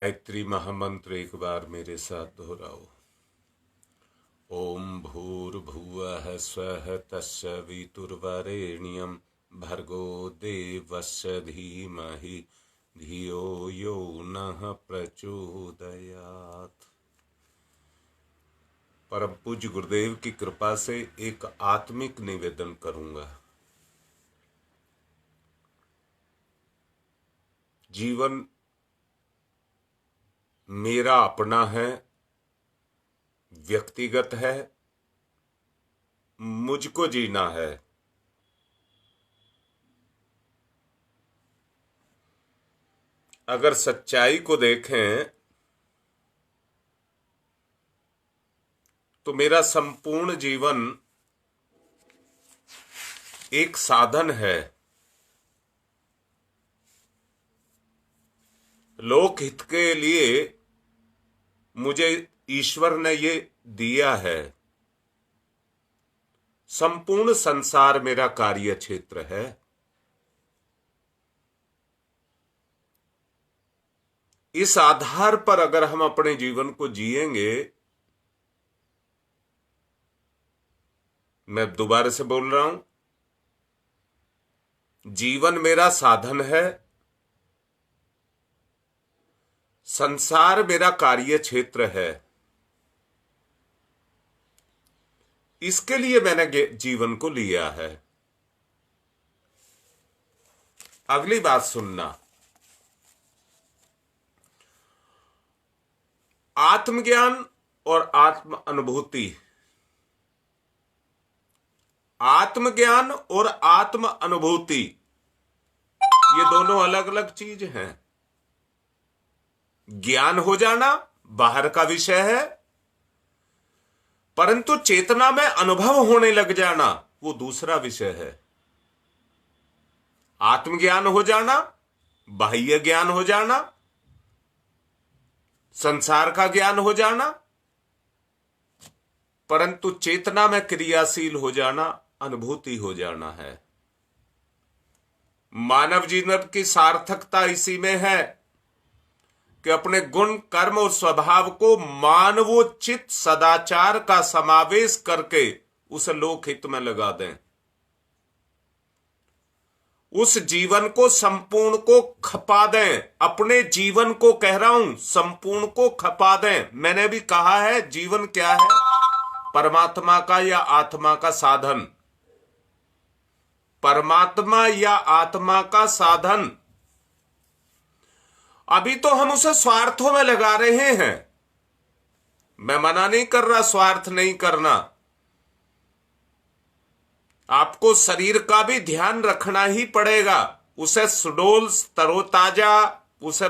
गायत्री महामंत्र एक बार मेरे साथ दोहराओ। ओम भूर्भुवः स्वः तस्य वितुर्वरेण्यं भर्गो देवस्य धीमहि धियो यो नः प्रचोदयात्। परम पूज्य गुरुदेव की कृपा से एक आत्मिक निवेदन करूंगा। जीवन मेरा अपना है, व्यक्तिगत है, मुझको जीना है। अगर सच्चाई को देखें तो मेरा संपूर्ण जीवन एक साधन है। लोक हित के लिए मुझे ईश्वर ने ये दिया है। संपूर्ण संसार मेरा कार्य क्षेत्र है। इस आधार पर अगर हम अपने जीवन को जिएंगे, मैं दोबारा से बोल रहा हूं, जीवन मेरा साधन है, संसार मेरा कार्य क्षेत्र है। इसके लिए मैंने जीवन को लिया है। अगली बात सुनना। आत्मज्ञान और आत्म अनुभूति, आत्मज्ञान और आत्म अनुभूति ये दोनों अलग अलग चीज हैं। ज्ञान हो जाना बाहर का विषय है, परंतु चेतना में अनुभव होने लग जाना वो दूसरा विषय है। आत्मज्ञान हो जाना, बाह्य ज्ञान हो जाना, संसार का ज्ञान हो जाना, परंतु चेतना में क्रियाशील हो जाना, अनुभूति हो जाना है। मानव जीवन की सार्थकता इसी में है कि अपने गुण, कर्म और स्वभाव को मानवोचित सदाचार का समावेश करके उस लोकहित में लगा दें। उस जीवन को, संपूर्ण को खपा दें। अपने जीवन को कह रहा हूं, संपूर्ण को खपा दें। मैंने भी कहा है, जीवन क्या है? परमात्मा का या आत्मा का साधन। परमात्मा या आत्मा का साधन। अभी तो हम उसे स्वार्थों में लगा रहे हैं। मैं मना नहीं कर रहा स्वार्थ नहीं करना। आपको शरीर का भी ध्यान रखना ही पड़ेगा। उसे सुडौल, तरोताजा, उसे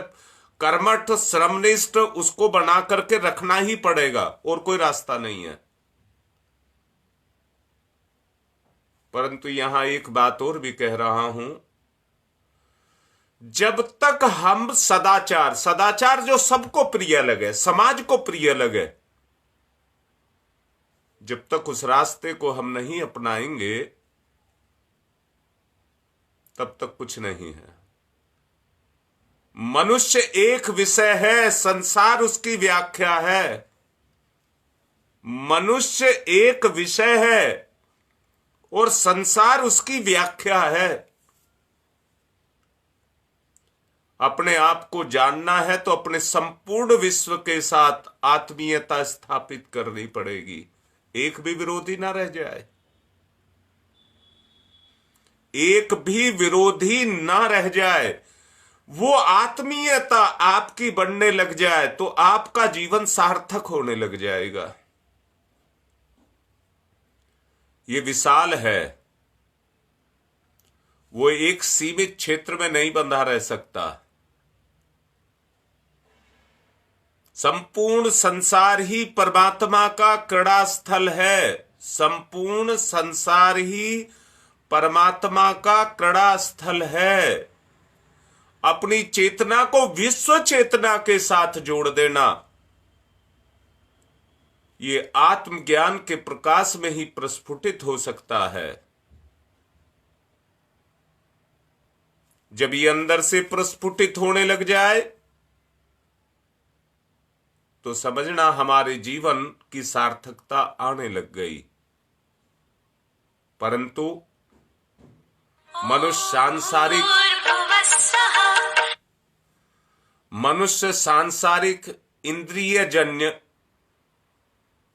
कर्मठ, श्रमनिष्ठ उसको बना करके रखना ही पड़ेगा, और कोई रास्ता नहीं है। परंतु यहां एक बात और भी कह रहा हूं, जब तक हम सदाचार, सदाचार जो सबको प्रिय लगे, समाज को प्रिय लगे, जब तक उस रास्ते को हम नहीं अपनाएंगे तब तक कुछ नहीं है। मनुष्य एक विषय है, संसार उसकी व्याख्या है। मनुष्य एक विषय है और संसार उसकी व्याख्या है। अपने आप को जानना है तो अपने संपूर्ण विश्व के साथ आत्मीयता स्थापित करनी पड़ेगी। एक भी विरोधी ना रह जाए, एक भी विरोधी ना रह जाए। वो आत्मीयता आपकी बनने लग जाए तो आपका जीवन सार्थक होने लग जाएगा। ये विशाल है, वो एक सीमित क्षेत्र में नहीं बंधा रह सकता। संपूर्ण संसार ही परमात्मा का क्रीड़ा स्थल है। संपूर्ण संसार ही परमात्मा का क्रीड़ा स्थल है। अपनी चेतना को विश्व चेतना के साथ जोड़ देना, ये आत्मज्ञान के प्रकाश में ही प्रस्फुटित हो सकता है। जब ये अंदर से प्रस्फुटित होने लग जाए तो समझना हमारे जीवन की सार्थकता आने लग गई। परंतु मनुष्य सांसारिक इंद्रिय जन्य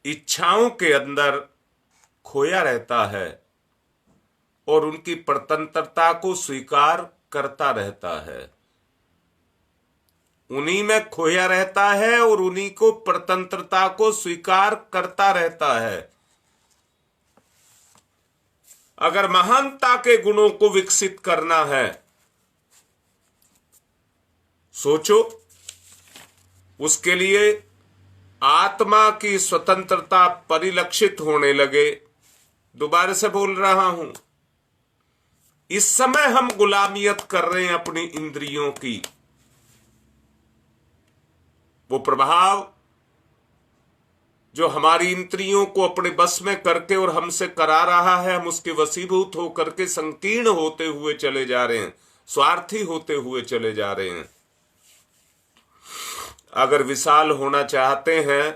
इच्छाओं के अंदर खोया रहता है और उनकी स्वतंत्रता को स्वीकार करता रहता है, उन्हीं में खोया रहता है और उन्हीं को स्वतंत्रता को स्वीकार करता रहता है। अगर महानता के गुणों को विकसित करना है, सोचो, उसके लिए आत्मा की स्वतंत्रता परिलक्षित होने लगे। दोबारा से बोल रहा हूं, इस समय हम गुलामियत कर रहे हैं अपनी इंद्रियों की। वो प्रभाव जो हमारी इंद्रियों को अपने बस में करके और हमसे करा रहा है, हम उसके वशीभूत होकर के संकीर्ण होते हुए चले जा रहे हैं, स्वार्थी होते हुए चले जा रहे हैं। अगर विशाल होना चाहते हैं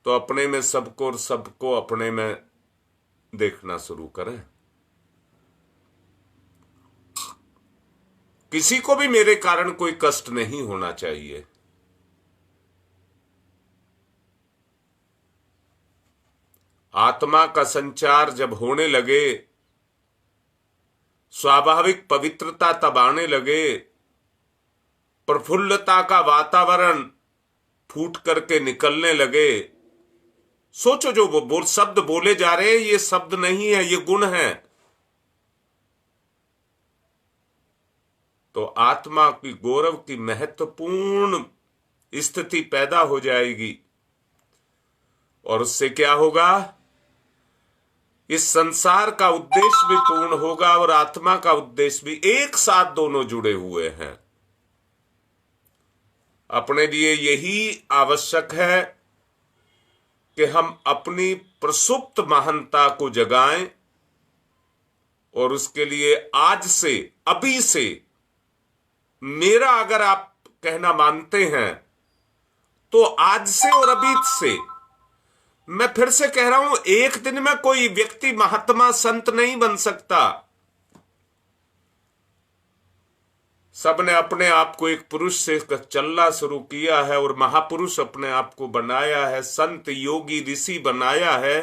तो अपने में सबको और सबको अपने में देखना शुरू करें। किसी को भी मेरे कारण कोई कष्ट नहीं होना चाहिए। आत्मा का संचार जब होने लगे, स्वाभाविक पवित्रता तब आने लगे, प्रफुल्लता का वातावरण फूट करके निकलने लगे। सोचो, जो वो शब्द बोले जा रहे हैं, ये शब्द नहीं है, ये गुण है। तो आत्मा की गौरव की महत्वपूर्ण स्थिति पैदा हो जाएगी और उससे क्या होगा, इस संसार का उद्देश्य भी पूर्ण होगा और आत्मा का उद्देश्य भी। एक साथ दोनों जुड़े हुए हैं। अपने लिए यही आवश्यक है कि हम अपनी प्रसुप्त महानता को जगाएं और उसके लिए आज से, अभी से, मेरा अगर आप कहना मानते हैं तो आज से और अभी से, मैं फिर से कह रहा हूं, एक दिन में कोई व्यक्ति महात्मा संत नहीं बन सकता। सबने अपने आप को एक पुरुष से चलना शुरू किया है और महापुरुष अपने आप को बनाया है, संत योगी ऋषि बनाया है,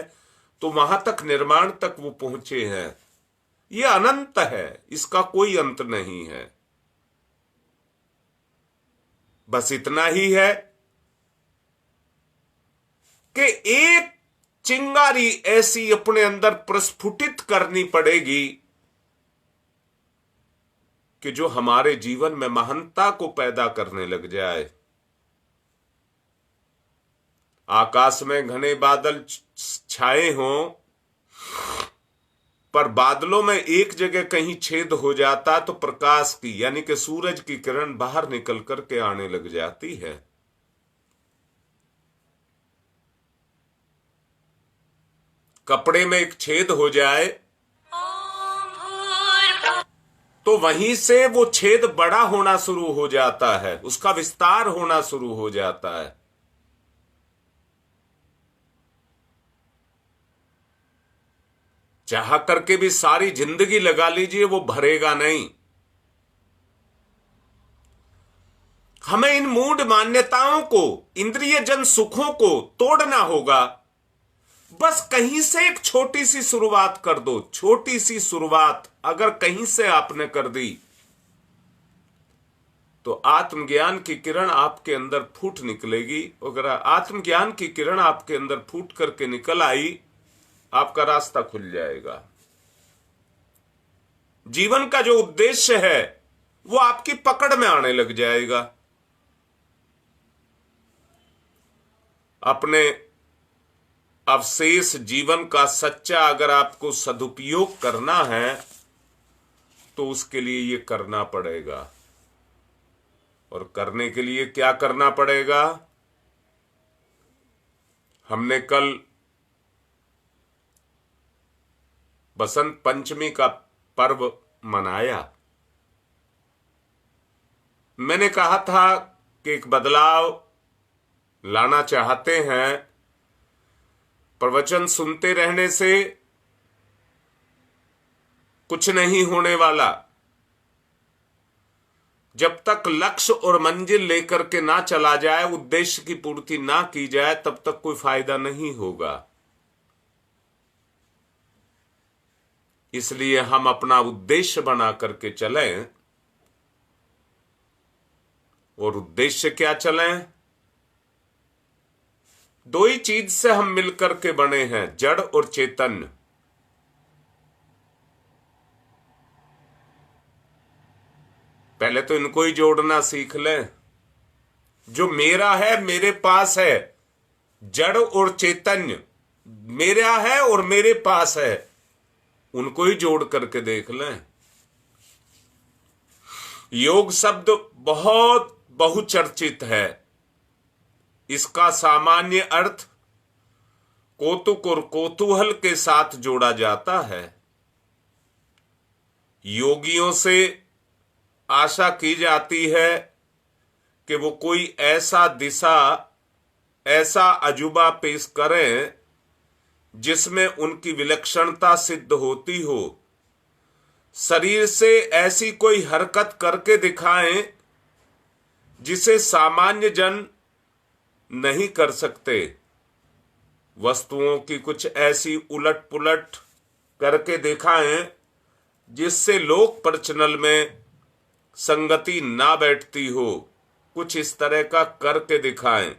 तो वहां तक निर्माण तक वो पहुंचे हैं। ये अनंत है, इसका कोई अंत नहीं है। बस इतना ही है कि एक चिंगारी ऐसी अपने अंदर प्रस्फुटित करनी पड़ेगी कि जो हमारे जीवन में महानता को पैदा करने लग जाए। आकाश में घने बादल छाए हों, पर बादलों में एक जगह कहीं छेद हो जाता तो प्रकाश की, यानी कि सूरज की किरण बाहर निकल करके आने लग जाती है। कपड़े में एक छेद हो जाए तो वहीं से वो छेद बड़ा होना शुरू हो जाता है, उसका विस्तार होना शुरू हो जाता है। चाह करके भी सारी जिंदगी लगा लीजिए, वो भरेगा नहीं। हमें इन मूढ़ मान्यताओं को, इंद्रिय जन सुखों को तोड़ना होगा। बस कहीं से एक छोटी सी शुरुआत कर दो। छोटी सी शुरुआत अगर कहीं से आपने कर दी तो आत्मज्ञान की किरण आपके अंदर फूट निकलेगी। अगर आत्मज्ञान की किरण आपके अंदर फूट करके निकल आई, आपका रास्ता खुल जाएगा। जीवन का जो उद्देश्य है वो आपकी पकड़ में आने लग जाएगा। अपने अवशेष जीवन का सच्चा अगर आपको सदुपयोग करना है तो उसके लिए ये करना पड़ेगा। और करने के लिए क्या करना पड़ेगा? हमने कल बसंत पंचमी का पर्व मनाया। मैंने कहा था कि एक बदलाव लाना चाहते हैं, प्रवचन सुनते रहने से कुछ नहीं होने वाला। जब तक लक्ष्य और मंजिल लेकर के ना चला जाए, उद्देश्य की पूर्ति ना की जाए, तब तक कोई फायदा नहीं होगा। इसलिए हम अपना उद्देश्य बना करके चलें। और उद्देश्य क्या चलें? दो ही चीज से हम मिलकर के बने हैं, जड़ और चैतन्य। पहले तो इनको ही जोड़ना सीख लें। जो मेरा है, मेरे पास है, जड़ और चैतन्य मेरा है और मेरे पास है, उनको ही जोड़ करके देख लें। योग शब्द बहुत बहुचर्चित है। इसका सामान्य अर्थ कौतुक और कौतूहल के साथ जोड़ा जाता है। योगियों से आशा की जाती है कि वो कोई ऐसा दिशा, ऐसा अजूबा पेश करें जिसमें उनकी विलक्षणता सिद्ध होती हो। शरीर से ऐसी कोई हरकत करके दिखाएं जिसे सामान्य जन नहीं कर सकते। वस्तुओं की कुछ ऐसी उलट पुलट करके दिखाएं जिससे लोक प्रचलन में संगति ना बैठती हो। कुछ इस तरह का करके दिखाएं।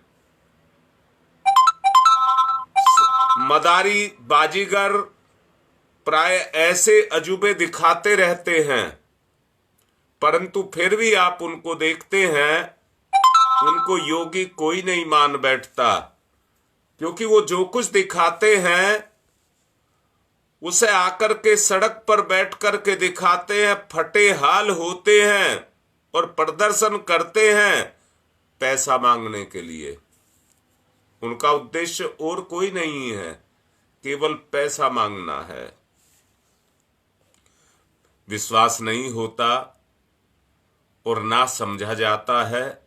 मदारी बाजीगर प्राय ऐसे अजूबे दिखाते रहते हैं, परंतु फिर भी आप उनको देखते हैं, उनको योगी कोई नहीं मान बैठता, क्योंकि वो जो कुछ दिखाते हैं उसे आकर के सड़क पर बैठ कर के दिखाते हैं, फटे हाल होते हैं और प्रदर्शन करते हैं पैसा मांगने के लिए। उनका उद्देश्य और कोई नहीं है, केवल पैसा मांगना है। विश्वास नहीं होता और ना समझा जाता है।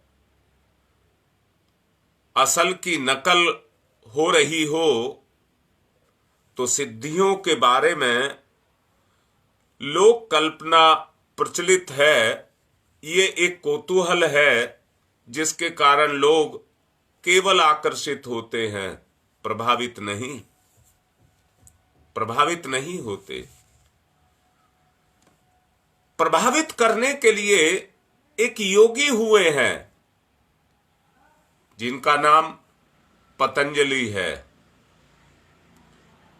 असल की नकल हो रही हो तो सिद्धियों के बारे में लोक कल्पना प्रचलित है। ये एक कौतूहल है जिसके कारण लोग केवल आकर्षित होते हैं, प्रभावित नहीं होते। प्रभावित करने के लिए एक योगी हुए हैं जिनका नाम पतंजलि है।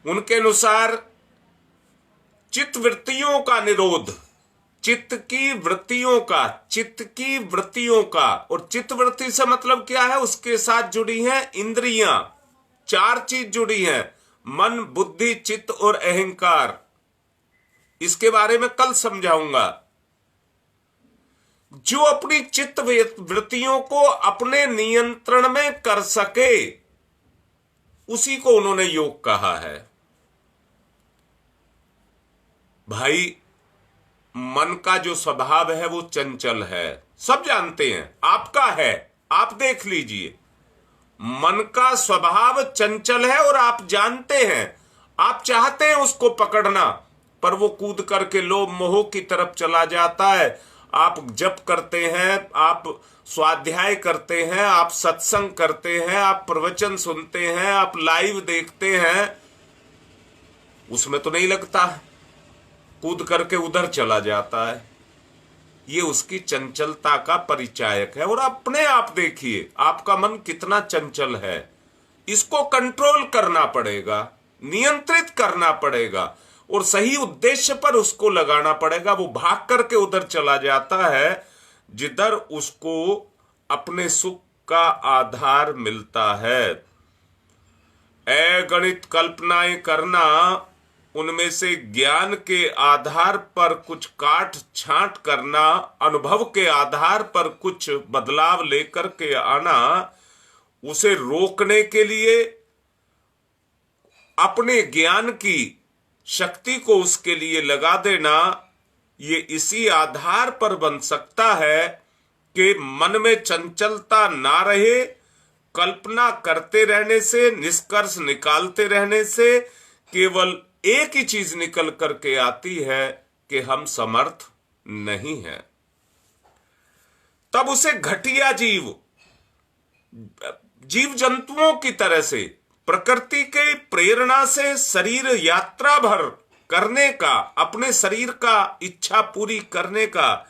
उनके अनुसार चित्त वृत्तियों का निरोध, चित्त की वृत्तियों का, और चित्त वृत्ति से मतलब क्या है? उसके साथ जुड़ी हैं इंद्रियां। 4 चीज जुड़ी हैं, मन, बुद्धि, चित्त और अहंकार। इसके बारे में कल समझाऊंगा। जो अपनी चित्त वृत्तियों को अपने नियंत्रण में कर सके, उसी को उन्होंने योग कहा है। भाई, मन का जो स्वभाव है वो चंचल है, सब जानते हैं। आपका है, आप देख लीजिए। मन का स्वभाव चंचल है और आप जानते हैं। आप चाहते हैं उसको पकड़ना, पर वो कूद करके लोभ मोह की तरफ चला जाता है। आप जप करते हैं, आप स्वाध्याय करते हैं, आप सत्संग करते हैं, आप प्रवचन सुनते हैं, आप लाइव देखते हैं, उसमें तो नहीं लगता, कूद करके उधर चला जाता है। ये उसकी चंचलता का परिचायक है। और अपने आप देखिए, आपका मन कितना चंचल है। इसको कंट्रोल करना पड़ेगा, नियंत्रित करना पड़ेगा और सही उद्देश्य पर उसको लगाना पड़ेगा। वो भाग करके उधर चला जाता है जिधर उसको अपने सुख का आधार मिलता है। अगणित कल्पनाएं करना, उनमें से ज्ञान के आधार पर कुछ काट छांट करना, अनुभव के आधार पर कुछ बदलाव लेकर के आना, उसे रोकने के लिए अपने ज्ञान की शक्ति को उसके लिए लगा देना, ये इसी आधार पर बन सकता है कि मन में चंचलता ना रहे, कल्पना करते रहने से, निष्कर्ष निकालते रहने से केवल एक ही चीज निकल करके आती है कि हम समर्थ नहीं हैं। तब उसे घटिया जीव जंतुओं की तरह से प्रकृति के प्रेरणा से शरीर यात्रा भर करने का, अपने शरीर का इच्छा पूरी करने का,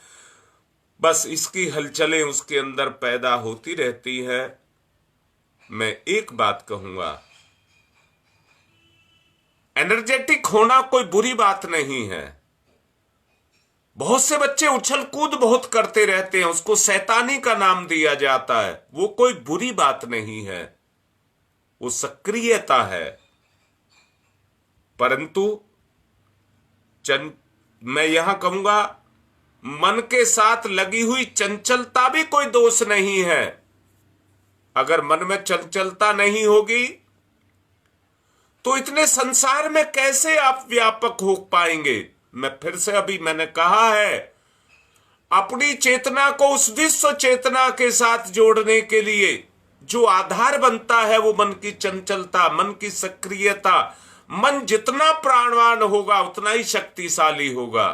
बस इसकी हलचलें उसके अंदर पैदा होती रहती है। मैं एक बात कहूंगा, एनर्जेटिक होना कोई बुरी बात नहीं है। बहुत से बच्चे उछल कूद बहुत करते रहते हैं, उसको शैतानी का नाम दिया जाता है। वो कोई बुरी बात नहीं है, वो सक्रियता है। परंतु मैं यहां कहूंगा, मन के साथ लगी हुई चंचलता भी कोई दोष नहीं है। अगर मन में चंचलता नहीं होगी तो इतने संसार में कैसे आप व्यापक हो पाएंगे। मैं फिर से, अभी मैंने कहा है, अपनी चेतना को उस विश्व चेतना के साथ जोड़ने के लिए जो आधार बनता है वो मन की चंचलता, मन की सक्रियता। मन जितना प्राणवान होगा उतना ही शक्तिशाली होगा।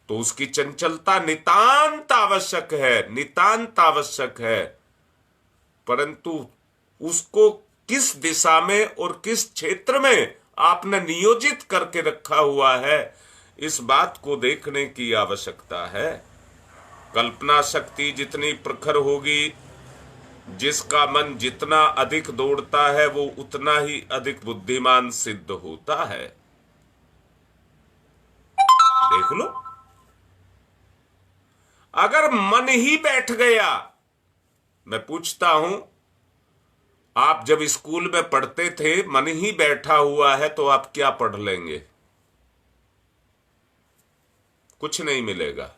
तो उसकी चंचलता नितांत आवश्यक है, नितांत आवश्यक है। परंतु उसको किस दिशा में और किस क्षेत्र में आपने नियोजित करके रखा हुआ है, इस बात को देखने की आवश्यकता है। कल्पना शक्ति जितनी प्रखर होगी, जिसका मन जितना अधिक दौड़ता है, वो उतना ही अधिक बुद्धिमान सिद्ध होता है। देख लो, अगर मन ही बैठ गया, मैं पूछता हूं, आप जब स्कूल में पढ़ते थे, मन ही बैठा हुआ है तो आप क्या पढ़ लेंगे? कुछ नहीं मिलेगा।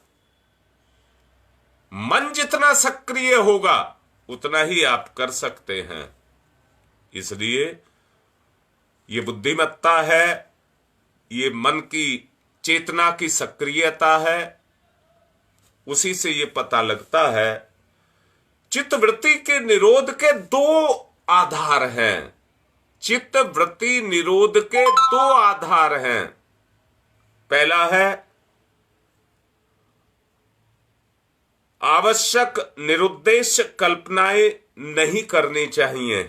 मन जितना सक्रिय होगा उतना ही आप कर सकते हैं। इसलिए ये बुद्धिमत्ता है, ये मन की चेतना की सक्रियता है। उसी से ये पता लगता है। चित्त वृत्ति के निरोध के दो आधार हैं। चित्त वृत्ति निरोध के दो आधार हैं। पहला है आवश्यक निरुद्देश्य कल्पनाएं नहीं करनी चाहिए।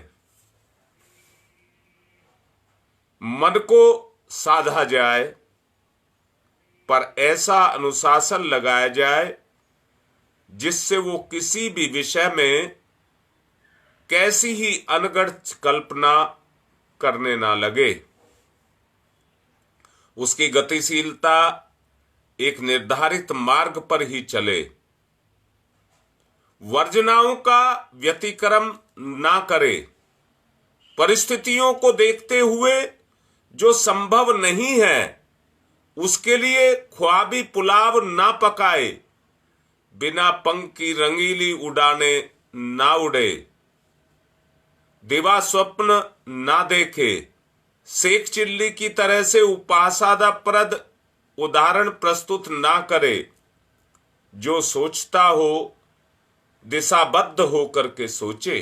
मन को साधा जाए, पर ऐसा अनुशासन लगाया जाए जिससे वो किसी भी विषय में कैसी ही अनगढ़ कल्पना करने ना लगे। उसकी गतिशीलता एक निर्धारित मार्ग पर ही चले। वर्जनाओं का व्यतिक्रम ना करे। परिस्थितियों को देखते हुए जो संभव नहीं है उसके लिए ख्वाबी पुलाव ना पकाए। बिना पंख की रंगीली उड़ाने ना उड़े। दिवा स्वप्न ना देखे। शेख चिल्ली की तरह से उपासनाप्रद उदाहरण प्रस्तुत ना करे। जो सोचता हो दिशाबद्ध होकर के सोचे।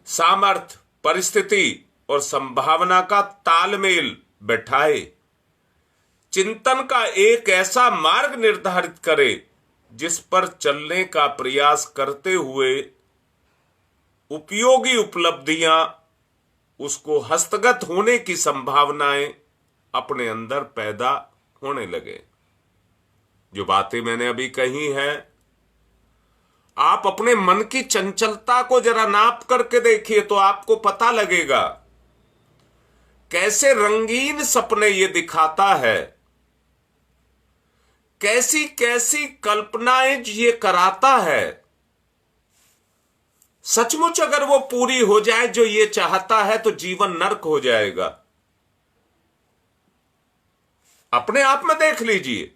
सामर्थ्य, परिस्थिति और संभावना का तालमेल बैठाए। चिंतन का एक ऐसा मार्ग निर्धारित करे जिस पर चलने का प्रयास करते हुए उपयोगी उपलब्धियां, उसको हस्तगत होने की संभावनाएं अपने अंदर पैदा होने लगे। जो बातें मैंने अभी कही हैं, आप अपने मन की चंचलता को जरा नाप करके देखिए तो आपको पता लगेगा कैसे रंगीन सपने ये दिखाता है, कैसी कैसी कल्पनाएं ये कराता है। सचमुच अगर वो पूरी हो जाए जो ये चाहता है तो जीवन नर्क हो जाएगा। अपने आप में देख लीजिए,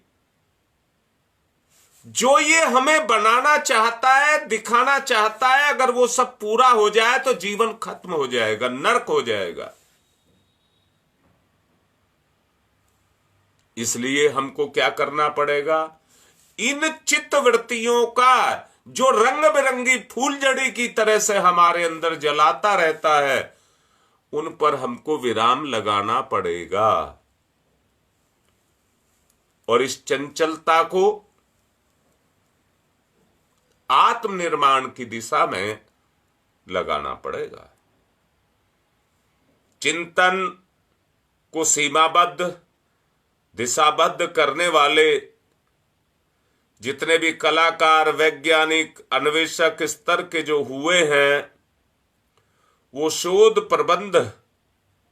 जो ये हमें बनाना चाहता है, दिखाना चाहता है, अगर वो सब पूरा हो जाए तो जीवन खत्म हो जाएगा, नर्क हो जाएगा। इसलिए हमको क्या करना पड़ेगा? इन चित्त वृत्तियों का जो रंग बिरंगी फूलझड़ी की तरह से हमारे अंदर जलाता रहता है, उन पर हमको विराम लगाना पड़ेगा और इस चंचलता को आत्मनिर्माण की दिशा में लगाना पड़ेगा। चिंतन को सीमाबद्ध, दिशाबद्ध करने वाले जितने भी कलाकार, वैज्ञानिक, अन्वेषक स्तर के जो हुए हैं, वो शोध प्रबंध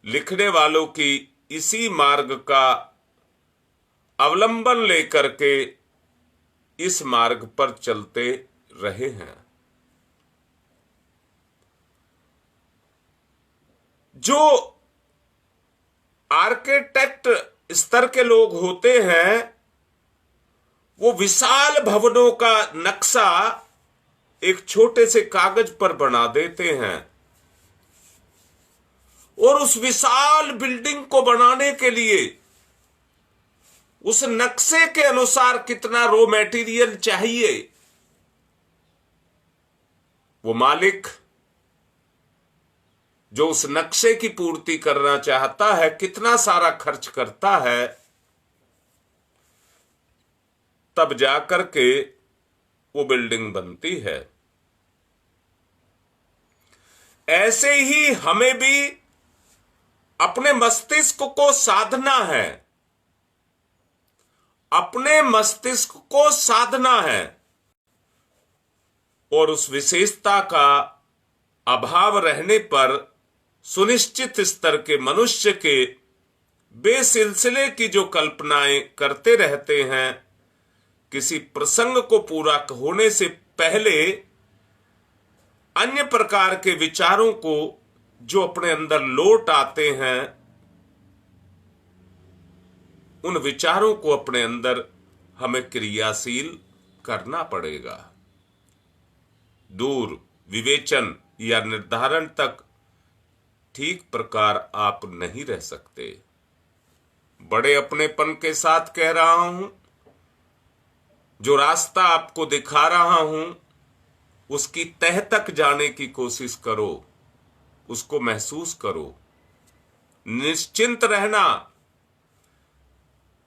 लिखने वालों की इसी मार्ग का अवलंबन लेकर के इस मार्ग पर चलते रहे हैं। जो आर्किटेक्ट स्तर के लोग होते हैं, वो विशाल भवनों का नक्शा एक छोटे से कागज पर बना देते हैं और उस विशाल बिल्डिंग को बनाने के लिए उस नक्शे के अनुसार कितना रॉ मटेरियल चाहिए, वो मालिक जो उस नक्शे की पूर्ति करना चाहता है कितना सारा खर्च करता है, तब जाकर के वो बिल्डिंग बनती है। ऐसे ही हमें भी अपने मस्तिष्क को साधना है, अपने मस्तिष्क को साधना है और उस विशेषता का अभाव रहने पर सुनिश्चित स्तर के मनुष्य के बेसिलसिले की जो कल्पनाएं करते रहते हैं, किसी प्रसंग को पूरा होने से पहले अन्य प्रकार के विचारों को जो अपने अंदर लौट आते हैं, उन विचारों को अपने अंदर हमें क्रियाशील करना पड़ेगा। दूर विवेचन या निर्धारण तक ठीक प्रकार आप नहीं रह सकते। बड़े अपनेपन के साथ कह रहा हूं, जो रास्ता आपको दिखा रहा हूं उसकी तह तक जाने की कोशिश करो, उसको महसूस करो। निश्चिंत रहना,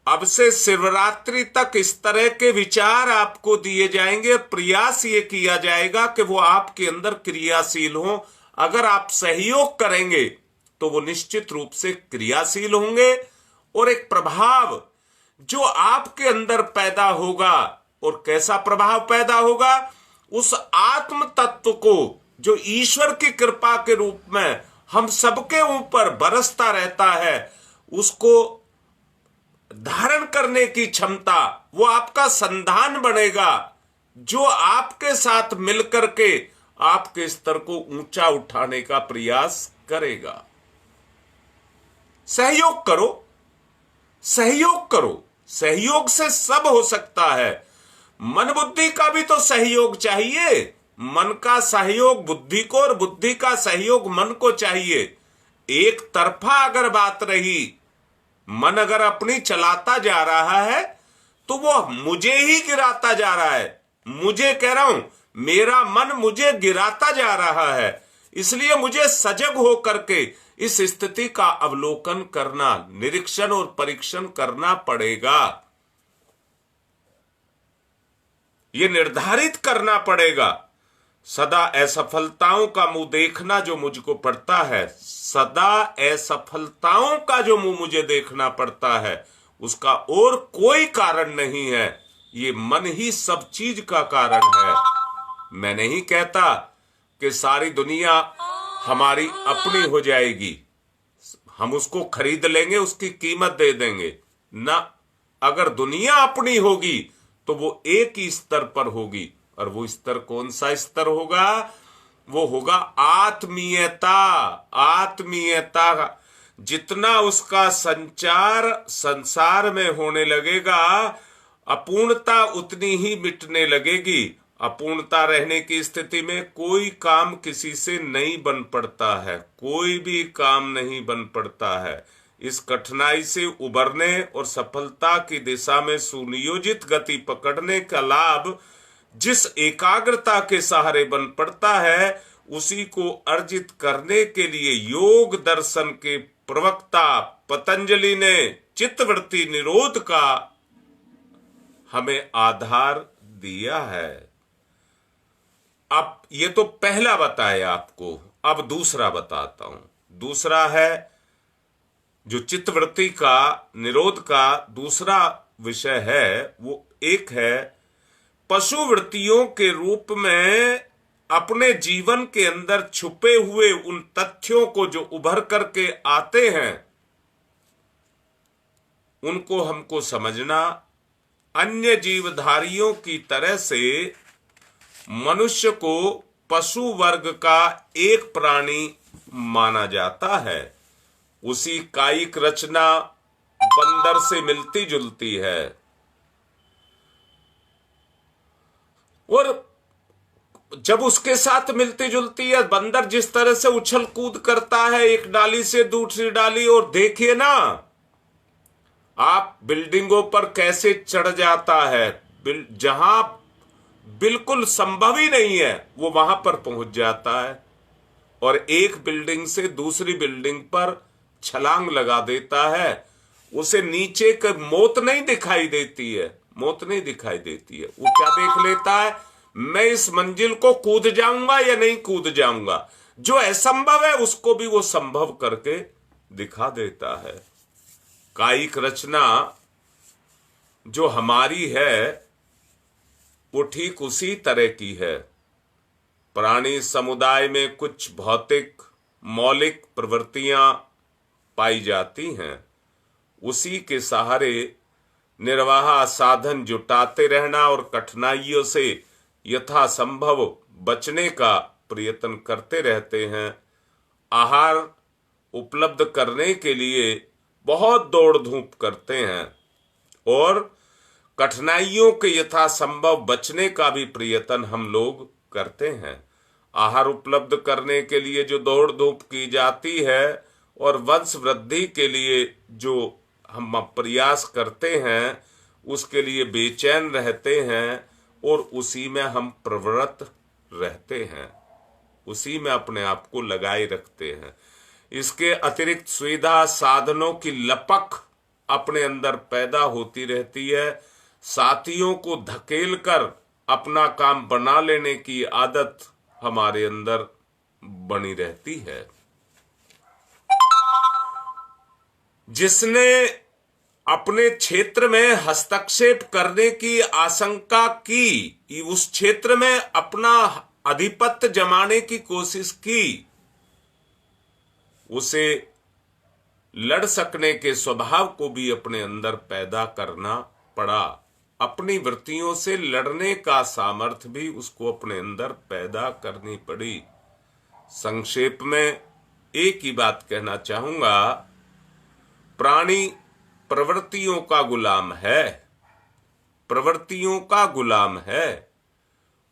अब से शिवरात्रि तक इस तरह के विचार आपको दिए जाएंगे। प्रयास ये किया जाएगा कि वो आपके अंदर क्रियाशील हो। अगर आप सहयोग करेंगे तो वो निश्चित रूप से क्रियाशील होंगे और एक प्रभाव जो आपके अंदर पैदा होगा, और कैसा प्रभाव पैदा होगा, उस आत्म तत्व को जो ईश्वर की कृपा के रूप में हम सबके ऊपर बरसता रहता है, उसको धारण करने की क्षमता, वो आपका संधान बनेगा जो आपके साथ मिलकर के आपके स्तर को ऊंचा उठाने का प्रयास करेगा। सहयोग करो, सहयोग करो। सहयोग से सब हो सकता है। मन बुद्धि का भी तो सहयोग चाहिए। मन का सहयोग बुद्धि को और बुद्धि का सहयोग मन को चाहिए। एक तरफा अगर बात रही, मन अगर अपनी चलाता जा रहा है तो वो मुझे ही गिराता जा रहा है। मुझे कह रहा हूं, मेरा मन मुझे गिराता जा रहा है। इसलिए मुझे सजग हो करके इस स्थिति का अवलोकन करना, निरीक्षण और परीक्षण करना पड़ेगा। ये निर्धारित करना पड़ेगा। सदा असफलताओं का मुंह देखना जो मुझको पड़ता है, सदा असफलताओं का जो मुंह मुझे देखना पड़ता है, उसका और कोई कारण नहीं है। ये मन ही सब चीज का कारण है। मैं नहीं कहता कि सारी दुनिया हमारी अपनी हो जाएगी, हम उसको खरीद लेंगे, उसकी कीमत दे देंगे ना। अगर दुनिया अपनी होगी तो वो एक ही स्तर पर होगी, और वो स्तर कौन सा स्तर होगा? वो होगा आत्मीयता। आत्मीयता जितना उसका संचार संसार में होने लगेगा, अपूर्णता उतनी ही मिटने लगेगी। अपूर्णता रहने की स्थिति में कोई काम किसी से नहीं बन पड़ता है, कोई भी काम नहीं बन पड़ता है। इस कठिनाई से उबरने और सफलता की दिशा में सुनियोजित गति पकड़ने का लाभ जिस एकाग्रता के सहारे बन पड़ता है, उसी को अर्जित करने के लिए योग दर्शन के प्रवक्ता पतंजलि ने चित्तवृत्ति निरोध का हमें आधार दिया है। अब ये तो पहला बताया आपको, अब दूसरा बताता हूं। दूसरा है जो चित्तवृत्ति का निरोध का दूसरा विषय है, वो एक है पशु वृत्तियों के रूप में अपने जीवन के अंदर छुपे हुए उन तथ्यों को जो उभर करके आते हैं, उनको हमको समझना। अन्य जीवधारियों की तरह से मनुष्य को पशु वर्ग का एक प्राणी माना जाता है। उसी कायिक रचना बंदर से मिलती जुलती है, और जब उसके साथ मिलती जुलती है, बंदर जिस तरह से उछल कूद करता है एक डाली से दूसरी डाली, और देखिए ना आप बिल्डिंगों पर कैसे चढ़ जाता है, जहां बिल्कुल संभव ही नहीं है वो वहां पर पहुंच जाता है, और एक बिल्डिंग से दूसरी बिल्डिंग पर छलांग लगा देता है। उसे नीचे की मौत नहीं दिखाई देती है, मौत नहीं दिखाई देती है। वो क्या देख लेता है, मैं इस मंजिल को कूद जाऊंगा या नहीं कूद जाऊंगा। जो असंभव है उसको भी वो संभव करके दिखा देता है। कायिक रचना जो हमारी है वो ठीक उसी तरह की है। प्राणी समुदाय में कुछ भौतिक मौलिक प्रवृत्तियां पाई जाती हैं, उसी के सहारे निर्वाह साधन जुटाते रहना और कठिनाइयों से यथासंभव बचने का प्रयत्न करते रहते हैं। आहार उपलब्ध करने के लिए बहुत दौड़ धूप करते हैं और कठिनाइयों के यथासंभव बचने का भी प्रयत्न हम लोग करते हैं। आहार उपलब्ध करने के लिए जो दौड़ धूप की जाती है और वंश वृद्धि के लिए जो हम प्रयास करते हैं, उसके लिए बेचैन रहते हैं और उसी में हम प्रवृत्त रहते हैं, उसी में अपने आप को लगाए रखते हैं। इसके अतिरिक्त सुविधा साधनों की लपक अपने अंदर पैदा होती रहती है। साथियों को धकेल कर अपना काम बना लेने की आदत हमारे अंदर बनी रहती है। जिसने अपने क्षेत्र में हस्तक्षेप करने की आशंका की, उस क्षेत्र में अपना आधिपत्य जमाने की कोशिश की, उसे लड़ सकने के स्वभाव को भी अपने अंदर पैदा करना पड़ा। अपनी वृत्तियों से लड़ने का सामर्थ्य भी उसको अपने अंदर पैदा करनी पड़ी। संक्षेप में एक ही बात कहना चाहूंगा, प्राणी प्रवृत्तियों का गुलाम है, प्रवृत्तियों का गुलाम है।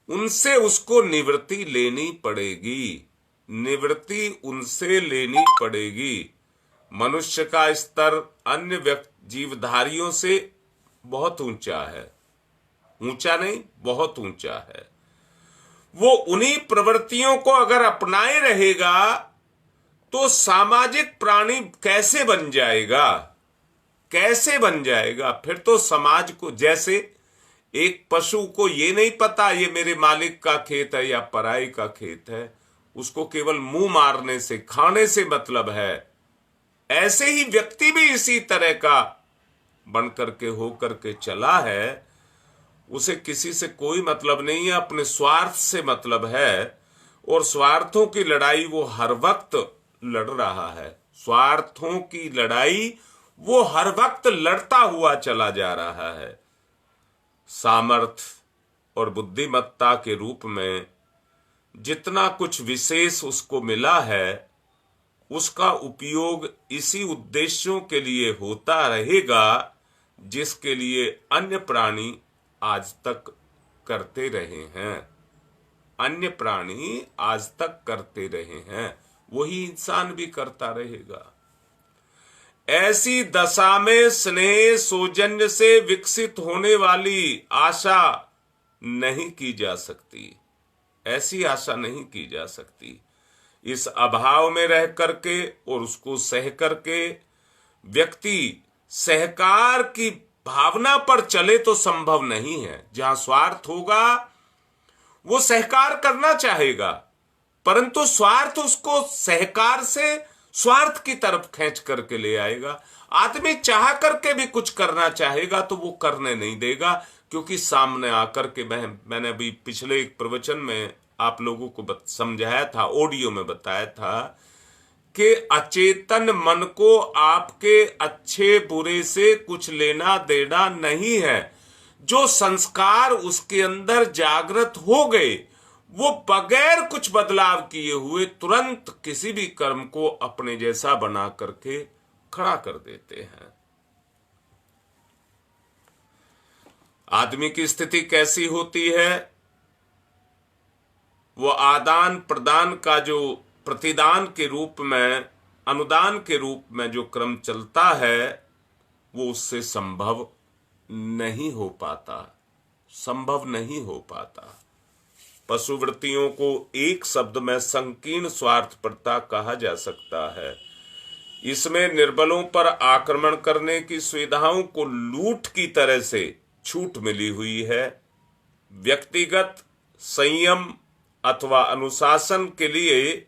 उनसे उसको निवृत्ति लेनी पड़ेगी, निवृत्ति उनसे लेनी पड़ेगी। मनुष्य का स्तर अन्य जीवधारियों से बहुत ऊंचा है, ऊंचा नहीं बहुत ऊंचा है। वो उन्हीं प्रवृत्तियों को अगर अपनाए रहेगा तो सामाजिक प्राणी कैसे बन जाएगा, कैसे बन जाएगा? फिर तो समाज को, जैसे एक पशु को ये नहीं पता ये मेरे मालिक का खेत है या पराई का खेत है, उसको केवल मुंह मारने से, खाने से मतलब है। ऐसे ही व्यक्ति भी इसी तरह का बन करके हो करके चला है। उसे किसी से कोई मतलब नहीं है, अपने स्वार्थ से मतलब है, और स्वार्थों की लड़ाई वो हर वक्त लड़ रहा है। स्वार्थों की लड़ाई वो हर वक्त लड़ता हुआ चला जा रहा है। सामर्थ्य और बुद्धिमत्ता के रूप में जितना कुछ विशेष उसको मिला है, उसका उपयोग इसी उद्देश्यों के लिए होता रहेगा जिसके लिए अन्य प्राणी आज तक करते रहे हैं। अन्य प्राणी आज तक करते रहे हैं, वही इंसान भी करता रहेगा। ऐसी दशा में स्नेह सौजन्य से विकसित होने वाली आशा नहीं की जा सकती, ऐसी आशा नहीं की जा सकती। इस अभाव में रह करके और उसको सह करके व्यक्ति सहकार की भावना पर चले तो संभव नहीं है। जहां स्वार्थ होगा वो सहकार करना चाहेगा, परंतु स्वार्थ उसको सहकार से स्वार्थ की तरफ खींच करके ले आएगा। आदमी चाह करके भी कुछ करना चाहेगा तो वो करने नहीं देगा, क्योंकि सामने आकर के मैंने अभी पिछले एक प्रवचन में आप लोगों को समझाया था, ऑडियो में बताया था कि अचेतन मन को आपके अच्छे बुरे से कुछ लेना देना नहीं है। जो संस्कार उसके अंदर जागृत हो गए वो बगैर कुछ बदलाव किए हुए तुरंत किसी भी कर्म को अपने जैसा बना करके खड़ा कर देते हैं। आदमी की स्थिति कैसी होती है? वो आदान प्रदान का जो प्रतिदान के रूप में, अनुदान के रूप में जो क्रम चलता है वो उससे संभव नहीं हो पाता, संभव नहीं हो पाता। पशुवृत्तियों को एक शब्द में संकीर्ण स्वार्थपरता कहा जा सकता है। इसमें निर्बलों पर आक्रमण करने की सुविधाओं को लूट की तरह से छूट मिली हुई है। व्यक्तिगत संयम अथवा अनुशासन के लिए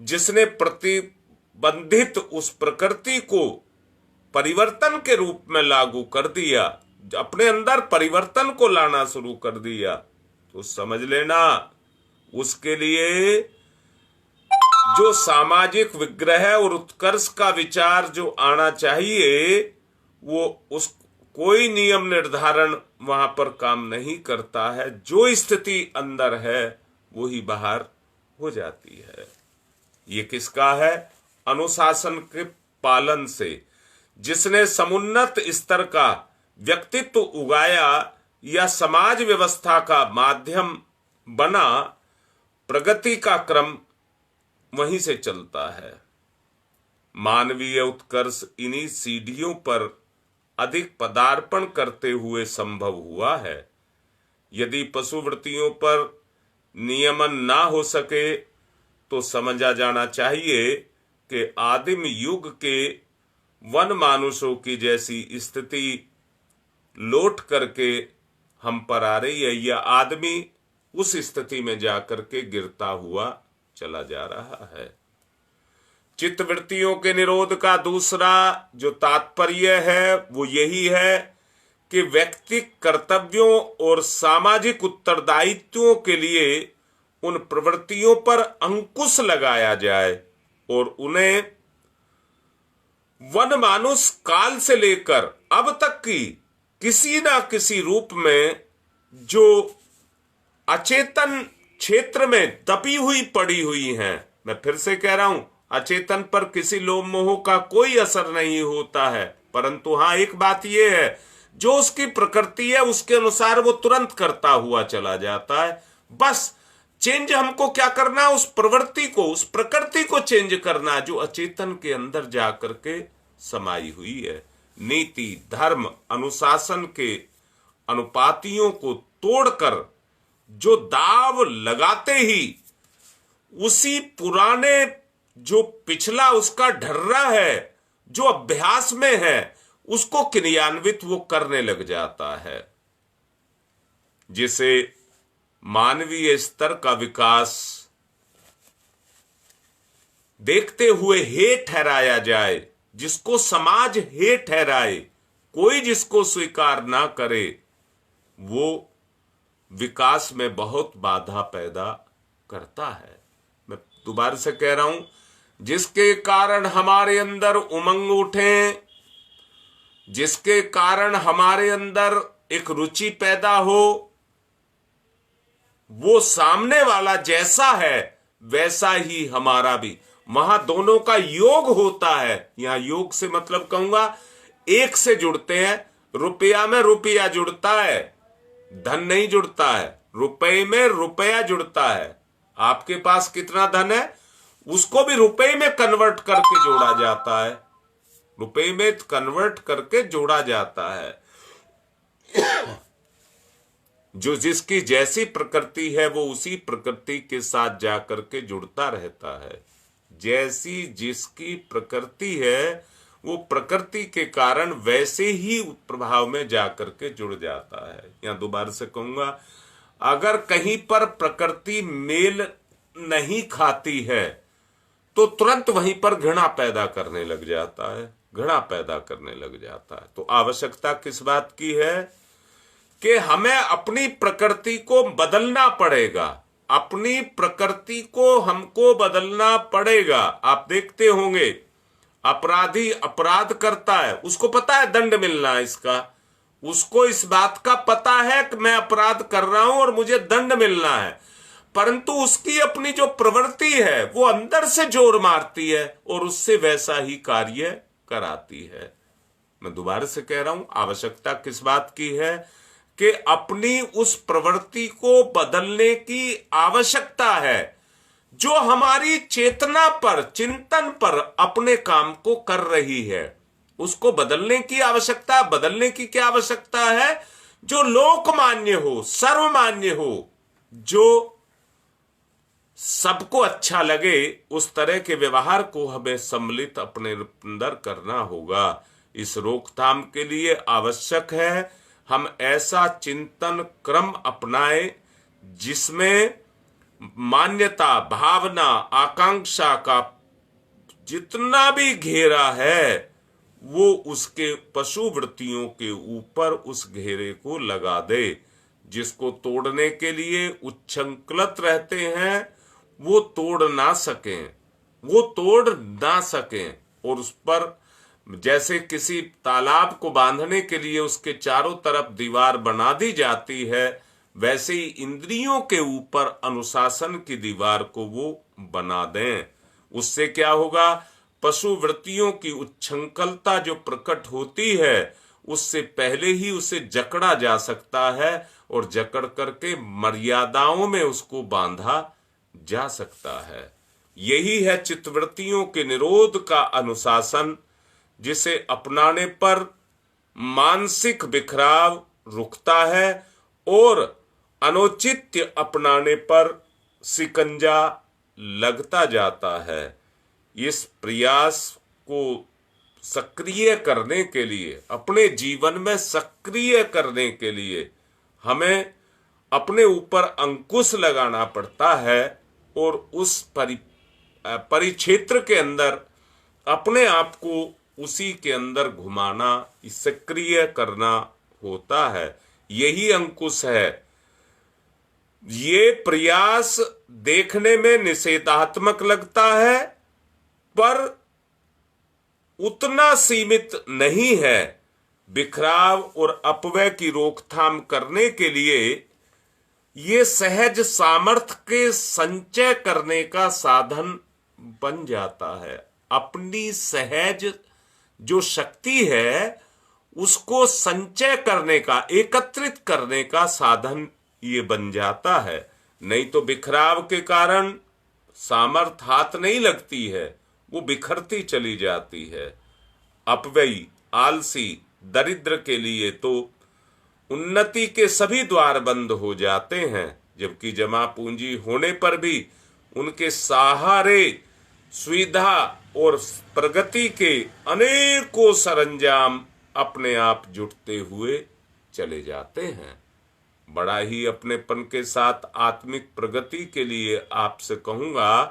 जिसने प्रतिबंधित उस प्रकृति को परिवर्तन के रूप में लागू कर दिया, अपने अंदर परिवर्तन को लाना शुरू कर दिया, तो समझ लेना उसके लिए जो सामाजिक विग्रह और उत्कर्ष का विचार जो आना चाहिए वो उस कोई नियम निर्धारण वहां पर काम नहीं करता है। जो स्थिति अंदर है वही बाहर हो जाती है। ये किसका है? अनुशासन के पालन से। जिसने समुन्नत स्तर का व्यक्तित्व उगाया या समाज व्यवस्था का माध्यम बना, प्रगति का क्रम वहीं से चलता है। मानवीय उत्कर्ष इन्हीं सीढ़ियों पर अधिक पदार्पण करते हुए संभव हुआ है। यदि पशुवृत्तियों पर नियमन ना हो सके तो समझा जाना चाहिए कि आदिम युग के वन मानुषों की जैसी स्थिति लौट करके हम पर आ रही है, या आदमी उस स्थिति में जाकर के गिरता हुआ चला जा रहा है। चित्तवृत्तियों के निरोध का दूसरा जो तात्पर्य है वो यही है कि व्यक्तिगत कर्तव्यों और सामाजिक उत्तरदायित्वों के लिए उन प्रवृत्तियों पर अंकुश लगाया जाए और उन्हें वन मानुष काल से लेकर अब तक की किसी ना किसी रूप में जो अचेतन क्षेत्र में दबी हुई पड़ी हुई हैं, मैं फिर से कह रहा हूं, अचेतन पर किसी लोभ मोह का कोई असर नहीं होता है, परंतु हां एक बात यह है, जो उसकी प्रकृति है उसके अनुसार वो तुरंत करता हुआ चला जाता है। बस चेंज हमको क्या करना है? उस प्रवृत्ति को, उस प्रकृति को चेंज करना जो अचेतन के अंदर जाकर के समाई हुई है। नीति, धर्म, अनुशासन के अनुपातियों को तोड़कर जो दाव लगाते ही उसी पुराने जो पिछला उसका ढर्रा है, जो अभ्यास में है, उसको क्रियान्वित वो करने लग जाता है, जिसे मानवीय स्तर का विकास देखते हुए हे ठहराया जाए, जिसको समाज हे ठहराए, कोई जिसको स्वीकार ना करे, वो विकास में बहुत बाधा पैदा करता है। मैं दोबारा से कह रहा हूं, जिसके कारण हमारे अंदर उमंग उठे, जिसके कारण हमारे अंदर एक रुचि पैदा हो, वो सामने वाला जैसा है वैसा ही हमारा भी, वहां दोनों का योग होता है। यहां योग से मतलब कहूंगा एक से जुड़ते हैं। रुपया में रुपया जुड़ता है, धन नहीं जुड़ता है। रुपए में रुपया जुड़ता है। आपके पास कितना धन है उसको भी रुपए में कन्वर्ट करके जोड़ा जाता है, रुपए में कन्वर्ट करके जोड़ा जाता है। जो जिसकी जैसी प्रकृति है वो उसी प्रकृति के साथ जाकर के जुड़ता रहता है। जैसी जिसकी प्रकृति है वो प्रकृति के कारण वैसे ही प्रभाव में जाकर के जुड़ जाता है। यहां दोबारा से कहूंगा, अगर कहीं पर प्रकृति मेल नहीं खाती है तो तुरंत वहीं पर घृणा पैदा करने लग जाता है, घृणा पैदा करने लग जाता है। तो आवश्यकता किस बात की है कि हमें अपनी प्रकृति को बदलना पड़ेगा, अपनी प्रकृति को हमको बदलना पड़ेगा। आप देखते होंगे अपराधी अपराध करता है, उसको पता है दंड मिलना है इसका, उसको इस बात का पता है कि मैं अपराध कर रहा हूं और मुझे दंड मिलना है, परंतु उसकी अपनी जो प्रवृत्ति है वो अंदर से जोर मारती है और उससे वैसा ही कार्य कराती है। मैं दोबारा से कह रहा हूं, आवश्यकता किस बात की है कि अपनी उस प्रवृत्ति को बदलने की आवश्यकता है जो हमारी चेतना पर, चिंतन पर अपने काम को कर रही है, उसको बदलने की आवश्यकता। बदलने की क्या आवश्यकता है? जो लोकमान्य हो, सर्वमान्य हो, जो सबको अच्छा लगे, उस तरह के व्यवहार को हमें सम्मिलित अपने अंदर करना होगा। इस रोकथाम के लिए आवश्यक है हम ऐसा चिंतन क्रम अपनाएं जिसमें मान्यता, भावना, आकांक्षा का जितना भी घेरा है वो उसके पशु वृत्तियों के ऊपर उस घेरे को लगा दे। जिसको तोड़ने के लिए उच्छृंखलित रहते हैं वो तोड़ ना सकें, वो तोड़ ना सकें। और उस पर जैसे किसी तालाब को बांधने के लिए उसके चारों तरफ दीवार बना दी जाती है, वैसे ही इंद्रियों के ऊपर अनुशासन की दीवार को वो बना दें। उससे क्या होगा? पशु वृत्तियों की उच्छृंखलता जो प्रकट होती है उससे पहले ही उसे जकड़ा जा सकता है और जकड़ करके मर्यादाओं में उसको बांधा जा सकता है। यही है चित्तवृत्तियों के निरोध का अनुशासन, जिसे अपनाने पर मानसिक बिखराव रुकता है और अनौचित्य अपनाने पर सिकंजा लगता जाता है। इस प्रयास को सक्रिय करने के लिए, अपने जीवन में सक्रिय करने के लिए हमें अपने ऊपर अंकुश लगाना पड़ता है और उस परिक्षेत्र के अंदर अपने आप को उसी के अंदर घुमाना, सक्रिय करना होता है। यही अंकुश है। ये प्रयास देखने में निषेधात्मक लगता है पर उतना सीमित नहीं है। बिखराव और अपव्यय की रोकथाम करने के लिए ये सहज सामर्थ्य के संचय करने का साधन बन जाता है। अपनी सहज जो शक्ति है उसको संचय करने का, एकत्रित करने का साधन ये बन जाता है। नहीं तो बिखराव के कारण सामर्थ्य हाथ नहीं लगती है, वो बिखरती चली जाती है। अपव्ययी, आलसी, दरिद्र के लिए तो उन्नति के सभी द्वार बंद हो जाते हैं, जबकि जमा पूंजी होने पर भी उनके सहारे सुविधा और प्रगति के अनेकों सरंजाम अपने आप जुटते हुए चले जाते हैं। बड़ा ही अपनेपन के साथ आत्मिक प्रगति के लिए आपसे कहूंगा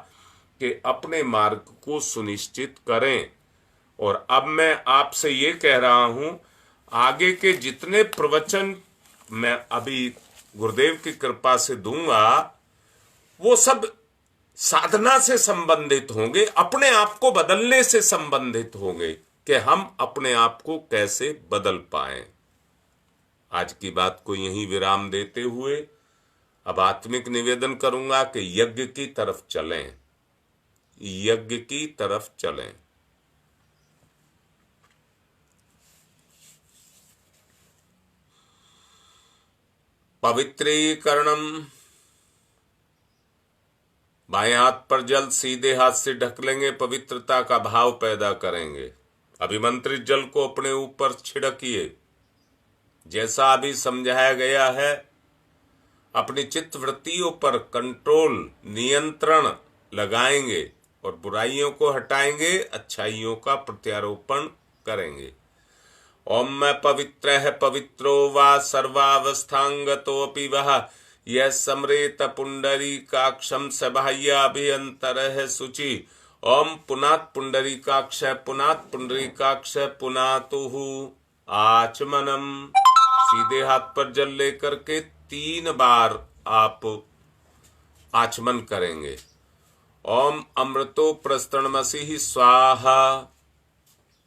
कि अपने मार्ग को सुनिश्चित करें। और अब मैं आपसे ये कह रहा हूं, आगे के जितने प्रवचन मैं अभी गुरुदेव की कृपा से दूंगा वो सब साधना से संबंधित होंगे, अपने आप को बदलने से संबंधित होंगे कि हम अपने आप को कैसे बदल पाएं। आज की बात को यहीं विराम देते हुए अब आत्मिक निवेदन करूंगा कि यज्ञ की तरफ चलें, यज्ञ की तरफ चलें। पवित्रीकरणम, बाएं हाथ पर जल सीधे हाथ से ढक लेंगे, पवित्रता का भाव पैदा करेंगे। अभिमंत्रित जल को अपने ऊपर छिड़किए। जैसा अभी समझाया गया है अपनी चित्त वृत्तियों पर कंट्रोल, नियंत्रण लगाएंगे और बुराइयों को हटाएंगे, अच्छाइयों का प्रत्यारोपण करेंगे। ओम मैं पवित्र है पवित्रो वा सर्वावस्थांगतोऽपि वह यह समरेत पुंडरीकाक्षम सबाह्याभ्यंतर है शुचि। ओम पुनात् पुंडरीकाक्ष पुनात् पुंडरीकाक्ष पुनातुः आचमनम। सीधे हाथ पर जल लेकर के 3 बार आप आचमन करेंगे। ओम अमृतो प्रस्तरणमसि स्वाहा,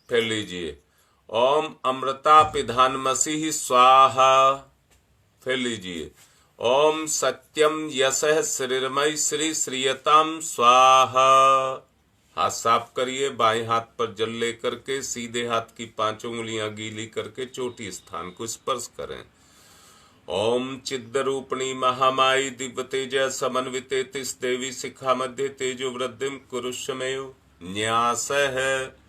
फिर लीजिए। ओम अमृता पिधानमसि स्वाहा, फिर लीजिए। ओम सत्यम यशः श्रीरमय श्री श्रीयताम स्वाहा। हाथ साफ करिए, बाएं हाथ पर जल लेकर के सीधे हाथ की 5 उंगलियां गीली करके चोटी स्थान को स्पर्श करें। ओम चिद्रूपिणी महामाई दिव्य तेज समन्विते तिस देवी शिखा मध्य तेजो वृद्धिम कुरुष्मेव न्यास है।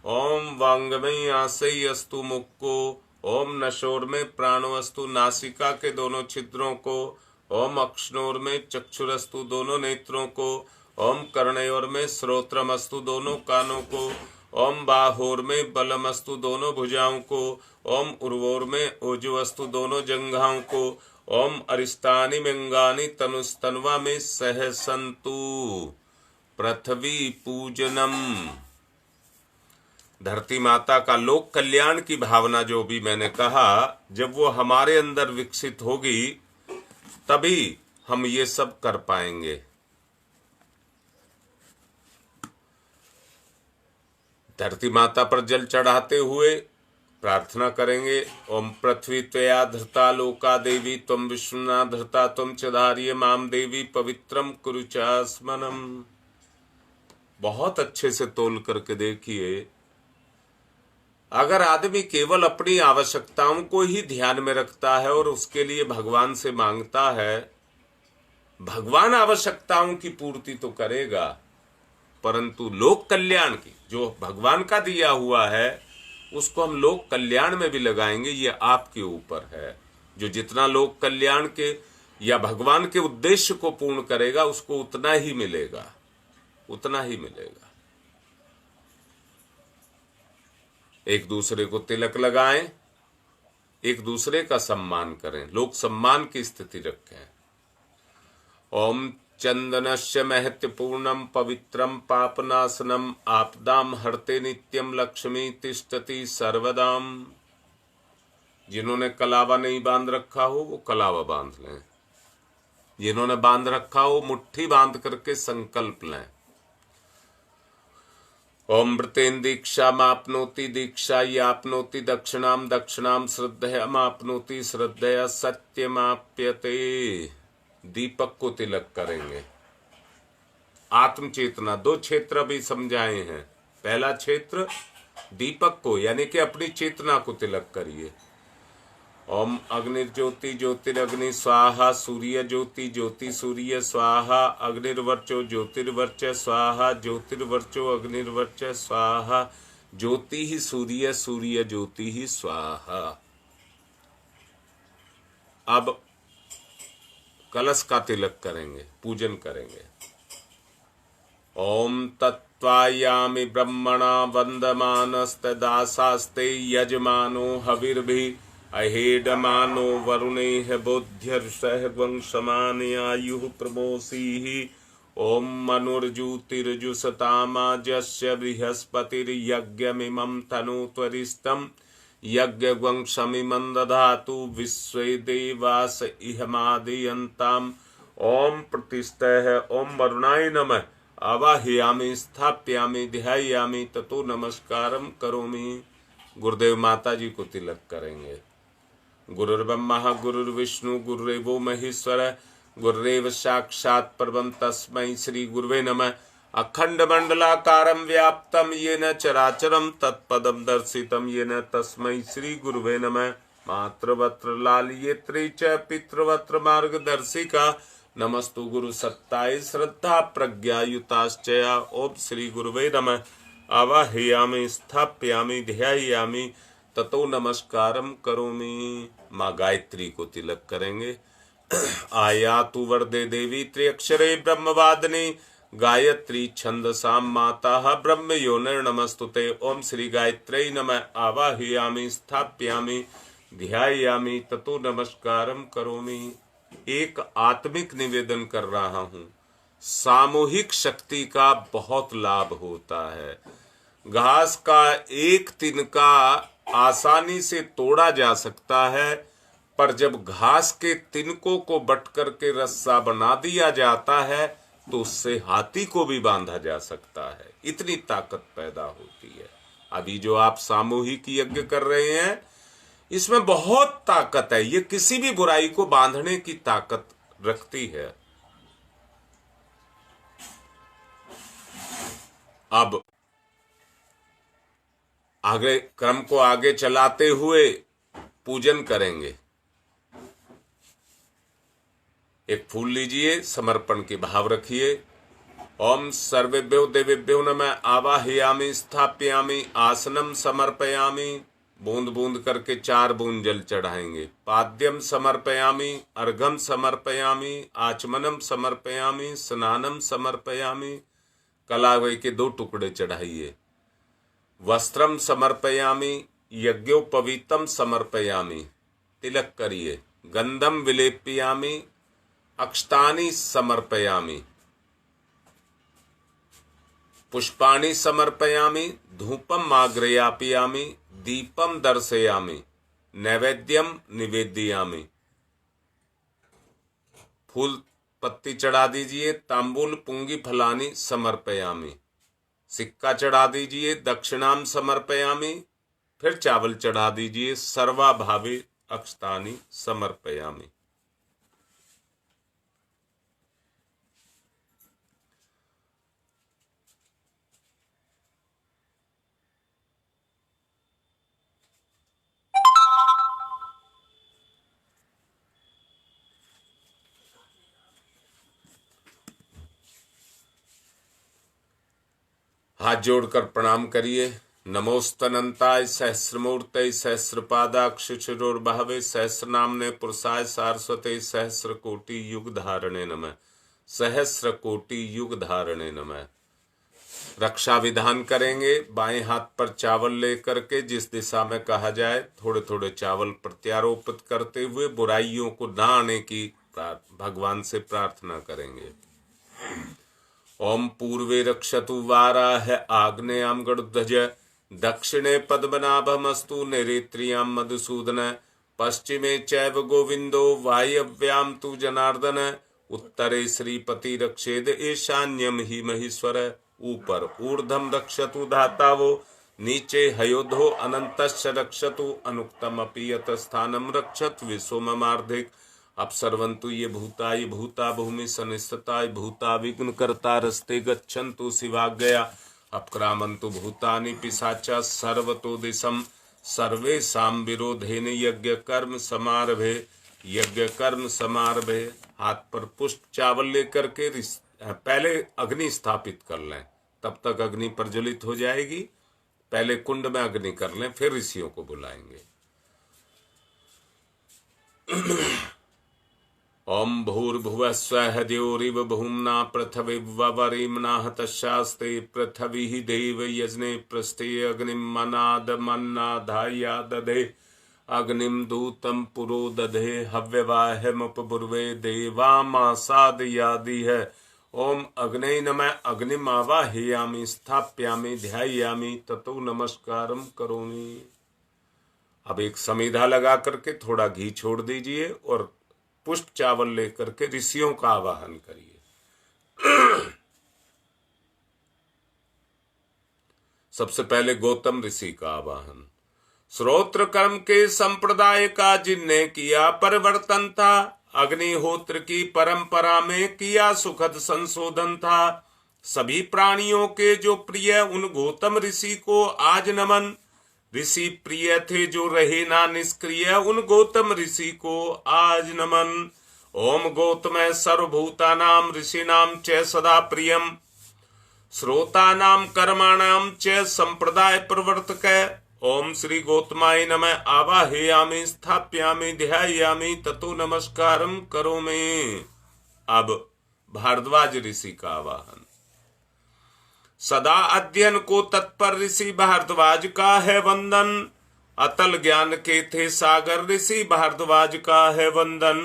ओम वांगमयी आशय अस्तु मुक्को। ओम नशोर में प्राणो अस्तु नासिका के दोनों छिद्रों को। ओम अक्षनोर में चक्षुरस्तु दोनों नेत्रों को। ओम कर्णयोर में श्रोत्रम अस्तु दोनों कानों को। ओम बाहोर में बलमस्तु दोनों भुजाओं को। ओम उर्वोर में ओजुवस्तु दोनों जंघाओं को। ओम अरिष्टानि मंगानि तनुस्तन्वा में सहसंतु। पृथ्वी पूजनम। धरती माता का लोक कल्याण की भावना जो भी मैंने कहा, जब वो हमारे अंदर विकसित होगी तभी हम ये सब कर पाएंगे। धरती माता पर जल चढ़ाते हुए प्रार्थना करेंगे। ओम पृथ्वी त्वया धृता लोका देवी त्वं विष्णुना धृता त्वं च धार्य माम देवी पवित्रम कुरु चास्मनम। बहुत अच्छे से तोल करके देखिए, अगर आदमी केवल अपनी आवश्यकताओं को ही ध्यान में रखता है और उसके लिए भगवान से मांगता है, भगवान आवश्यकताओं की पूर्ति तो करेगा, परंतु लोक कल्याण की जो भगवान का दिया हुआ है उसको हम लोक कल्याण में भी लगाएंगे, ये आपके ऊपर है। जो जितना लोक कल्याण के या भगवान के उद्देश्य को पूर्ण करेगा उसको उतना ही मिलेगा, उतना ही मिलेगा। एक दूसरे को तिलक लगाएं, एक दूसरे का सम्मान करें, लोक सम्मान की स्थिति रखें। ओम चंदनस्य महत्वपूर्णम पवित्रम पापनाशनम आपदाम हरते नित्यम लक्ष्मी तिष्ठति सर्वदाम। जिन्होंने कलावा नहीं बांध रखा हो वो कलावा बांध लें, जिन्होंने बांध रखा हो मुट्ठी बांध करके संकल्प लें। ओम मृतेन दीक्षा मापनोति दीक्षा यापनोति दक्षिणाम दक्षिणाम श्रद्धया मापनोति श्रद्धया सत्यमाप्यते। दीपक को तिलक करेंगे। आत्म चेतना 2 क्षेत्र भी समझाए हैं। पहला क्षेत्र दीपक को यानी कि अपनी चेतना को तिलक करिए। ओम अग्निर्ज्योति ज्योतिरग्नि स्वाहा सूर्य ज्योति ज्योति सूर्य स्वाहा अग्निर्वर्चो ज्योतिर्वर्च स्वाहा ज्योतिर्वर्चो अग्निर्वर्च स्वाहा ज्योति ही सूर्य सूर्य ज्योति ही स्वाहा। अब कलश का तिलक करेंगे, पूजन करेंगे। ओम तत्त्वायामि ब्रह्मणा वन्दमानस्तदासास्ते यजमानो हविर्भि अहेडमानो वरुणेह बोध्यर्षः वंशमानयायुः प्रमोषीः। ओम मनुर्ज्योतिर्जुषतामाजस्य बृहस्पतिर्यज्ञमिमं तनुत्वरिष्टं यज्ञवंशमिमं दधातु विश्वे देवास इहमादयन्ताम्। ओम प्रतिष्ठः। ओम वरुणाय नमः। आवाहयामि स्थाप्यामि ध्यायामि ततो नमस्कारम करोमि। गुरुदेव माता जी को तिलक करेंगे। गुरुर्ब्रह्मा गुरुर्विष्णु गुरुरेवो महेश्वर गुरुरेव साक्षात् परम तस्मै श्री गुरुवे नमः। अखंड मंडलाकारं व्याप्तं येन चराचरं तत्पदं दर्शितं येन तस्मै श्री गुरुवे नमः। मातृवत्र लालयित्री च पितृवत्र मार्गदर्शिका नमस्तु गुरु सत्ताय श्रद्धा प्रज्ञायुताश्चया। ओम श्री गुरुवे नमः। आवाहयामि स्थाप्यामि ध्यायामि ततो नमस्कारम करोमि। माँ गायत्री को तिलक करेंगे। आयातु वरदे देवी त्र्यक्षरे ब्रह्मवादिनी गायत्री छंदसां माता ब्रह्म योनिर्नमस्तुते। ओम श्री गायत्र्यै नमः। आवाहयामि स्थापयामि ध्यायामि ततो नमस्कारम करोमि। एक आत्मिक निवेदन कर रहा हूं, सामूहिक शक्ति का बहुत लाभ होता है। घास का एक तिनका आसानी से तोड़ा जा सकता है, पर जब घास के तिनकों को बट करके रस्सा बना दिया जाता है तो उससे हाथी को भी बांधा जा सकता है। इतनी ताकत पैदा होती है। अभी जो आप सामूहिक यज्ञ कर रहे हैं, इसमें बहुत ताकत है। ये किसी भी बुराई को बांधने की ताकत रखती है। अब आगे क्रम को आगे चलाते हुए पूजन करेंगे। एक फूल लीजिए, समर्पण के भाव रखिए। ओम सर्वेभ्यो देवेभ्यो नमः। आवाहयामि स्थापयामि आसनम समर्पयामि। बूंद बूंद करके 4 बूंद जल चढ़ाएंगे। पाद्यम समर्पयामि, अर्घम समर्पयामि, आचमनम समर्पयामि, स्नानम समर्पयामि। कलावे के 2 टुकड़े चढ़ाइए। वस्त्रम समर्पयामि, यज्ञोपवीतम समर्पयामि। तिलक करिए। गंधम विलेप्यामि, अक्षतानि समर्पयामि। पुष्पाणि समर्पयामि, धूपम आग्रयापयामि, दीपम दर्शयामि, नैवेद्यम निवेदयामि। फूल पत्ती चढ़ा दीजिए। तांबूल पुंगी फलानि समर्पयामि। सिक्का चढ़ा दीजिए। दक्षिणाम समर्पयामि। फिर चावल चढ़ा दीजिए। सर्वा भावे अक्षतानि समर्पयामि। हाथ जोड़कर प्रणाम करिए। नमोस्तनंताय सहस्रमूर्तये सहस्रपादाक्षिशिरोर्भावे सहस्रनामने पुरुषाय सारस्वते सहस्र कोटि युग धारणे नमः। सहस्र कोटि युग धारणे नमः। रक्षा विधान करेंगे। बाएं हाथ पर चावल लेकर के जिस दिशा में कहा जाए थोड़े थोड़े चावल प्रत्यारोपित करते हुए बुराइयों को न आने की भगवान से प्रार्थना करेंगे। ओम पूर्वे रक्षतु वाराह आग्नेयाम गरुध्वज दक्षिणे पद्मनाभमस्तु नैऋत्यां मधुसूदन पश्चिमे चैव गोविंदो वायव्यां तु जनार्दन उत्तरे श्रीपति रक्षेद ईशान्यम ही महेश्वर। ऊपर ऊर्ध्वम रक्षतु धातावो नीचे हयोधो अनंतश्च रक्षतु अनुक्तम अपि यत स्थानम रक्षत विश्वममार्धिक। अपसर्वन्तु ये भूता भूमि सनिष्ठता भूता विघ्न करता रस्ते गच्छन्तु शिवाज्ञया। अपक्रामन्तु भूतानि पिशाचा सर्वतो दिशम सर्वेषां विरोधेन यज्ञ कर्म समारभे। हाथ पर पुष्प चावल लेकर के पहले अग्नि स्थापित कर लें, तब तक अग्नि प्रज्वलित हो जाएगी। पहले कुंड में अग्नि कर लें, फिर ऋषियों को बुलाएंगे। ओम भूर्भुवः स्वः द्यौरिव भूम्ना पृथिवीवरिम्नाः तस्यास्ते पृथिवी देव यजने प्रस्थे अग्निं मनादमन्नाधाया दधे अग्निं दूतं पुरो दधे हव्यवाहमुपपूर्वे देवामासादयादिह। ओम अग्ने नमः। अग्निम आवाहयामि स्थापयामि ध्यायामि ततो नमस्कारम करोमि। अब एक समीधा लगा करके थोड़ा घी छोड़ दीजिए और पुष्प चावल लेकर के ऋषियों का आवाहन करिए। सबसे पहले गौतम ऋषि का आवाहन। श्रोत्र कर्म के संप्रदाय का जिनने किया परिवर्तन था, अग्निहोत्र की परंपरा में किया सुखद संशोधन था। सभी प्राणियों के जो प्रिय उन गौतम ऋषि को आज नमन। ऋषि प्रिय थे जो रहे ना निष्क्रिय, उन गौतम ऋषि को आज नमन। ओम गौतम सर्वभूतानां ऋषीणां च सदा प्रियम श्रोतानां कर्माणां च संप्रदाय प्रवर्तक। ओम श्री गौतमाय नमः आवाहयामि स्थापयामि ध्यायामि ततो नमस्कारम करोमि। अब भारद्वाज ऋषि का आवाहन। सदा अध्ययन को तत्पर ऋषि भारद्वाज का है वंदन। अतल ज्ञान के थे सागर ऋषि भारद्वाज का है वंदन।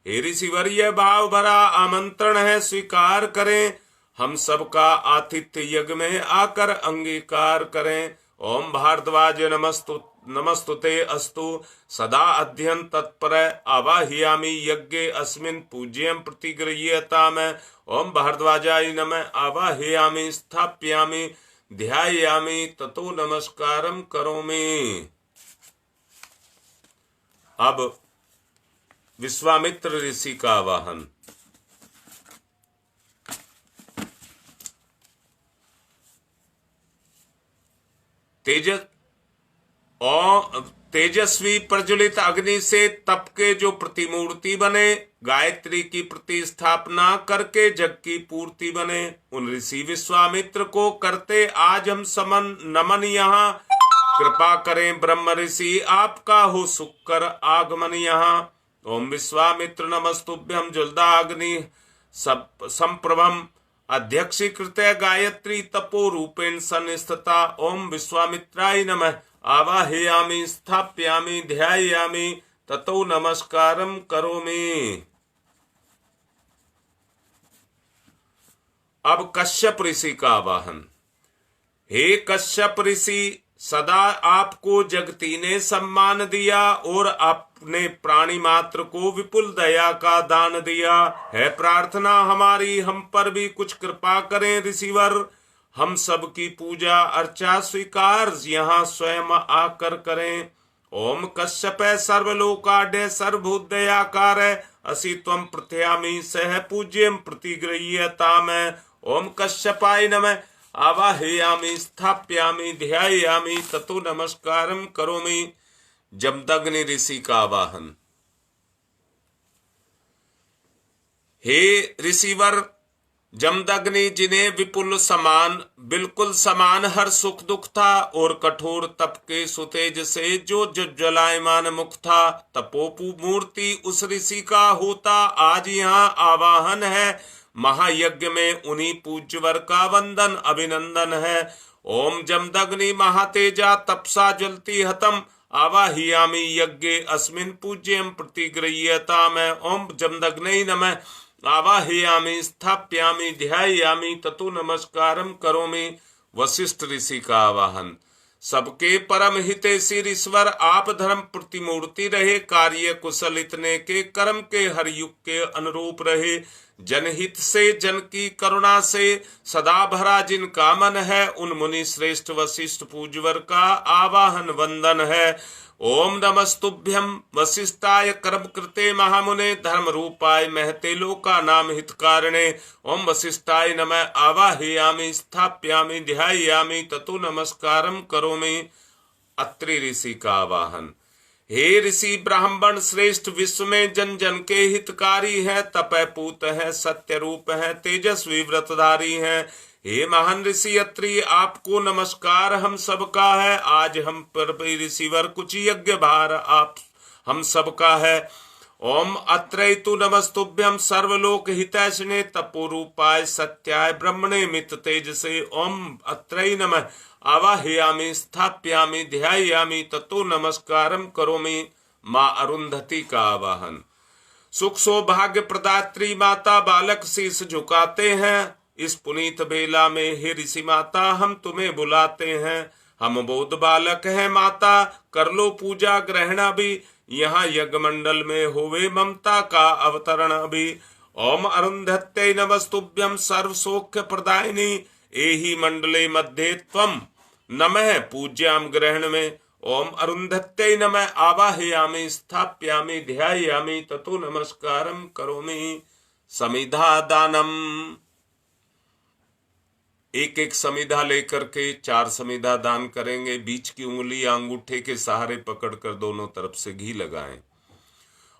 हे ऋषिवर यह भाव भरा आमंत्रण है स्वीकार करें। हम सबका आतिथ्य यज्ञ में आकर अंगीकार करें। ओम भारद्वाज नमस्तुते अस्तु सदा अध्ययन तत्पर आवाहयामि यज्ञे अस्मिन् पूज्यं प्रतिगृह्यताम्। ओम भारद्वाजाय नमः आवाहयामि स्थापयामि ध्यायामि ततो नमस्कारम करोमि। अब विश्वामित्र ऋषि का आवाहन। तेजस्वी प्रज्वलित अग्नि से तप के जो प्रतिमूर्ति बने, गायत्री की प्रतिस्थापना करके जग की पूर्ति बने, उन ऋषि विश्वामित्र को करते आज हम समन नमन। यहाँ कृपा करें ब्रह्म ऋषि आपका हो सुख कर आगमन यहाँ। ओम विश्वामित्र नमस्तुभ्यं ज्वलदाग्नि संप्रभम अध्यक्षीकृत गायत्री तपो रूपेण संस्थिता। ओम विश्वामित्राय नमः आवाहयामि स्थापयामि ध्यायामि ततो नमस्कारम करोमि। अब कश्यप ऋषि का आवाहन। हे कश्यप ऋषि, सदा आपको जगती ने सम्मान दिया और आपने प्राणी मात्र को विपुल दया का दान दिया है। प्रार्थना हमारी हम पर भी कुछ कृपा करें ऋषिवर। हम सब की पूजा अर्चा स्वीकार यहाँ स्वयं आकर करें। ओम कश्यप सर्वलोकाढ्य सर्वभूत दयाकार असि त्वं प्रथयामि सह पूज्यं प्रतिगृह्यताम्। ओम कश्यपाय नमः आवाहयामि स्थापयामि ध्यायामि ततो नमस्कारम करोमि। जमदग्नि ऋषि का आवाहन। हे ऋषिवर, जमदग्नि जिन्हें विपुल समान बिल्कुल समान हर सुख दुख था और कठोर तप के सुतेज से जो ज्वलायमान मुख था, तपोपु मूर्ति उस ऋषि का होता आज यहाँ आवाहन है। महायज्ञ में उन्हीं पूज्यवर का वंदन अभिनंदन है। ओम जमदग्नि महातेजा तपसा ज्वलती हतम आवाहयामि यज्ञे अस्मिन् पूज्यं प्रतिगृह्यताम्। ओम जमदग्नै नमः आवाहयामि स्थापयामि ध्यायामि ततो नमस्कारम करोमि। वशिष्ठ ऋषि का आवाहन। सबके परम हितैषी ऋषिवर आप धर्म प्रतिमूर्ति रहे, कार्य कुशल इतने के कर्म के हर युग के अनुरूप रहे। जनहित से जन की करुणा से सदा भरा जिनका मन है, उन मुनि श्रेष्ठ वशिष्ठ पूज्यवर का आवाहन वंदन है। ओम नमस्तुभ्यं वशिष्ठाय कर्म कृते महामुने धर्म रूपाय महते लोका नाम हितकारणे। ओम वशिष्ठाय नमः आवाहयामि स्थापयामि ध्यायामि ततो नमस्कारम करोमि। अत्रि ऋषि का आवाहन। हे ऋषि ब्राह्मण श्रेष्ठ विश्व में जन जन के हितकारी है, तपय पूत है, सत्य रूप है, तेजस्वी व्रतधारी है। हे महान ऋषि अत्रि, आपको नमस्कार हम सबका है। आज हम पर ऋषिवर कुछ यज्ञ भार आप हम सबका है। ओम अत्रैतु नमस्तुभ्यं सर्वलोक हितैषिणे तपो रूपाय सत्याय ब्रह्मणे मित तेजसे। ओम अत्रै नमः आवाहयामि स्थापयामि ध्यायामि ततो नमस्कारम करोमि। माँ अरुंधति का आवाहन। सुख सौभाग्य प्रदात्री माता बालक शीश झुकाते हैं। इस पुनीत बेला में हे ऋषि माता हम तुम्हें बुलाते हैं। हम बोध बालक हैं माता, कर लो पूजा ग्रहण अभी। यहाँ यज्ञ मंडल में होवे ममता का अवतरण अभी। ओम अरुंधत्यै नमस्तुभ्यं सर्व सौख्य प्रदायिनी एहि मंडले मध्ये त्वं नमः पूज्याम ग्रहण में। ओम अरुंधत्यै नमः आवाहयामि स्थापयामि ध्यायामि ततो नमस्कारम करोमि। समिधा दानम। एक एक समिधा लेकर के 4 समिधा दान करेंगे। बीच की उंगली या अंगूठे के सहारे पकड़कर दोनों तरफ से घी लगाएं।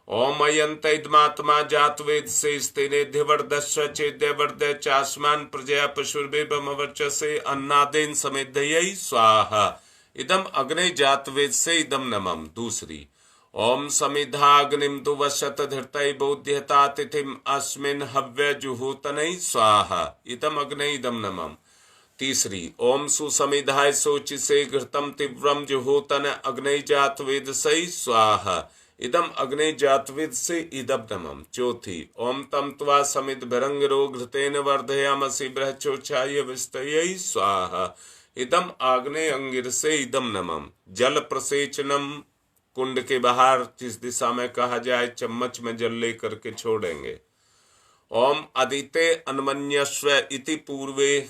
ओम अयंत इदमात्मा जात वेद से स्तेनेध्यवर्धस्व चेद्यवर्ध चास्मान प्रजया पशुर्भे बमवर्चसे अन्नादेन समेधयै स्वाहा। इदम अग्नि जात वेद से इदम नमम। दूसरी, ओम समिधाग्निम तु वशत धृतै बोध्यता तिथिम अस्मिन् हव्य जुहूतनै स्वाहा, इदम अग्नि इदम नमम। तीसरी, ओम सुसमिधाय शोचिसे घृतम तीव्रम जुहूतन अग्नि जात वेद से स्वाहा, इदम अग्नि जातविद से इदम नमम। चौथी, ओम तम त्वा समित भरंग रोग घृतेन वर्धयामसि बृहचोच्छाय विस्तयै स्वाहा, इदम आग्ने अंगिर से इदम नमम। जल प्रसेचनम, कुंड के बाहर जिस दिशा में कहा जाए चम्मच में जल लेकर के छोड़ेंगे। ओम अदिते अन्मन्यस्व इति पूर्वे,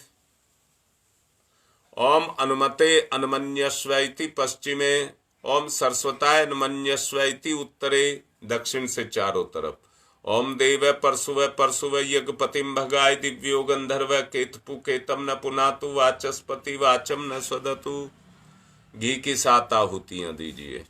ओम अनुमते अन्मन्यस्व इति पश्चिमे, ओम सरस्वताय अन्मन्यस्व इति उत्तरे, दक्षिण से चारों तरफ। ओम देव परशुव यज्ञपतिम भगाय दिव्यो गंधर्व केतपु केतम न पुनातु वाचस्पति वाचम न स्वदतु। घी की 7 आहुतियां दीजिए।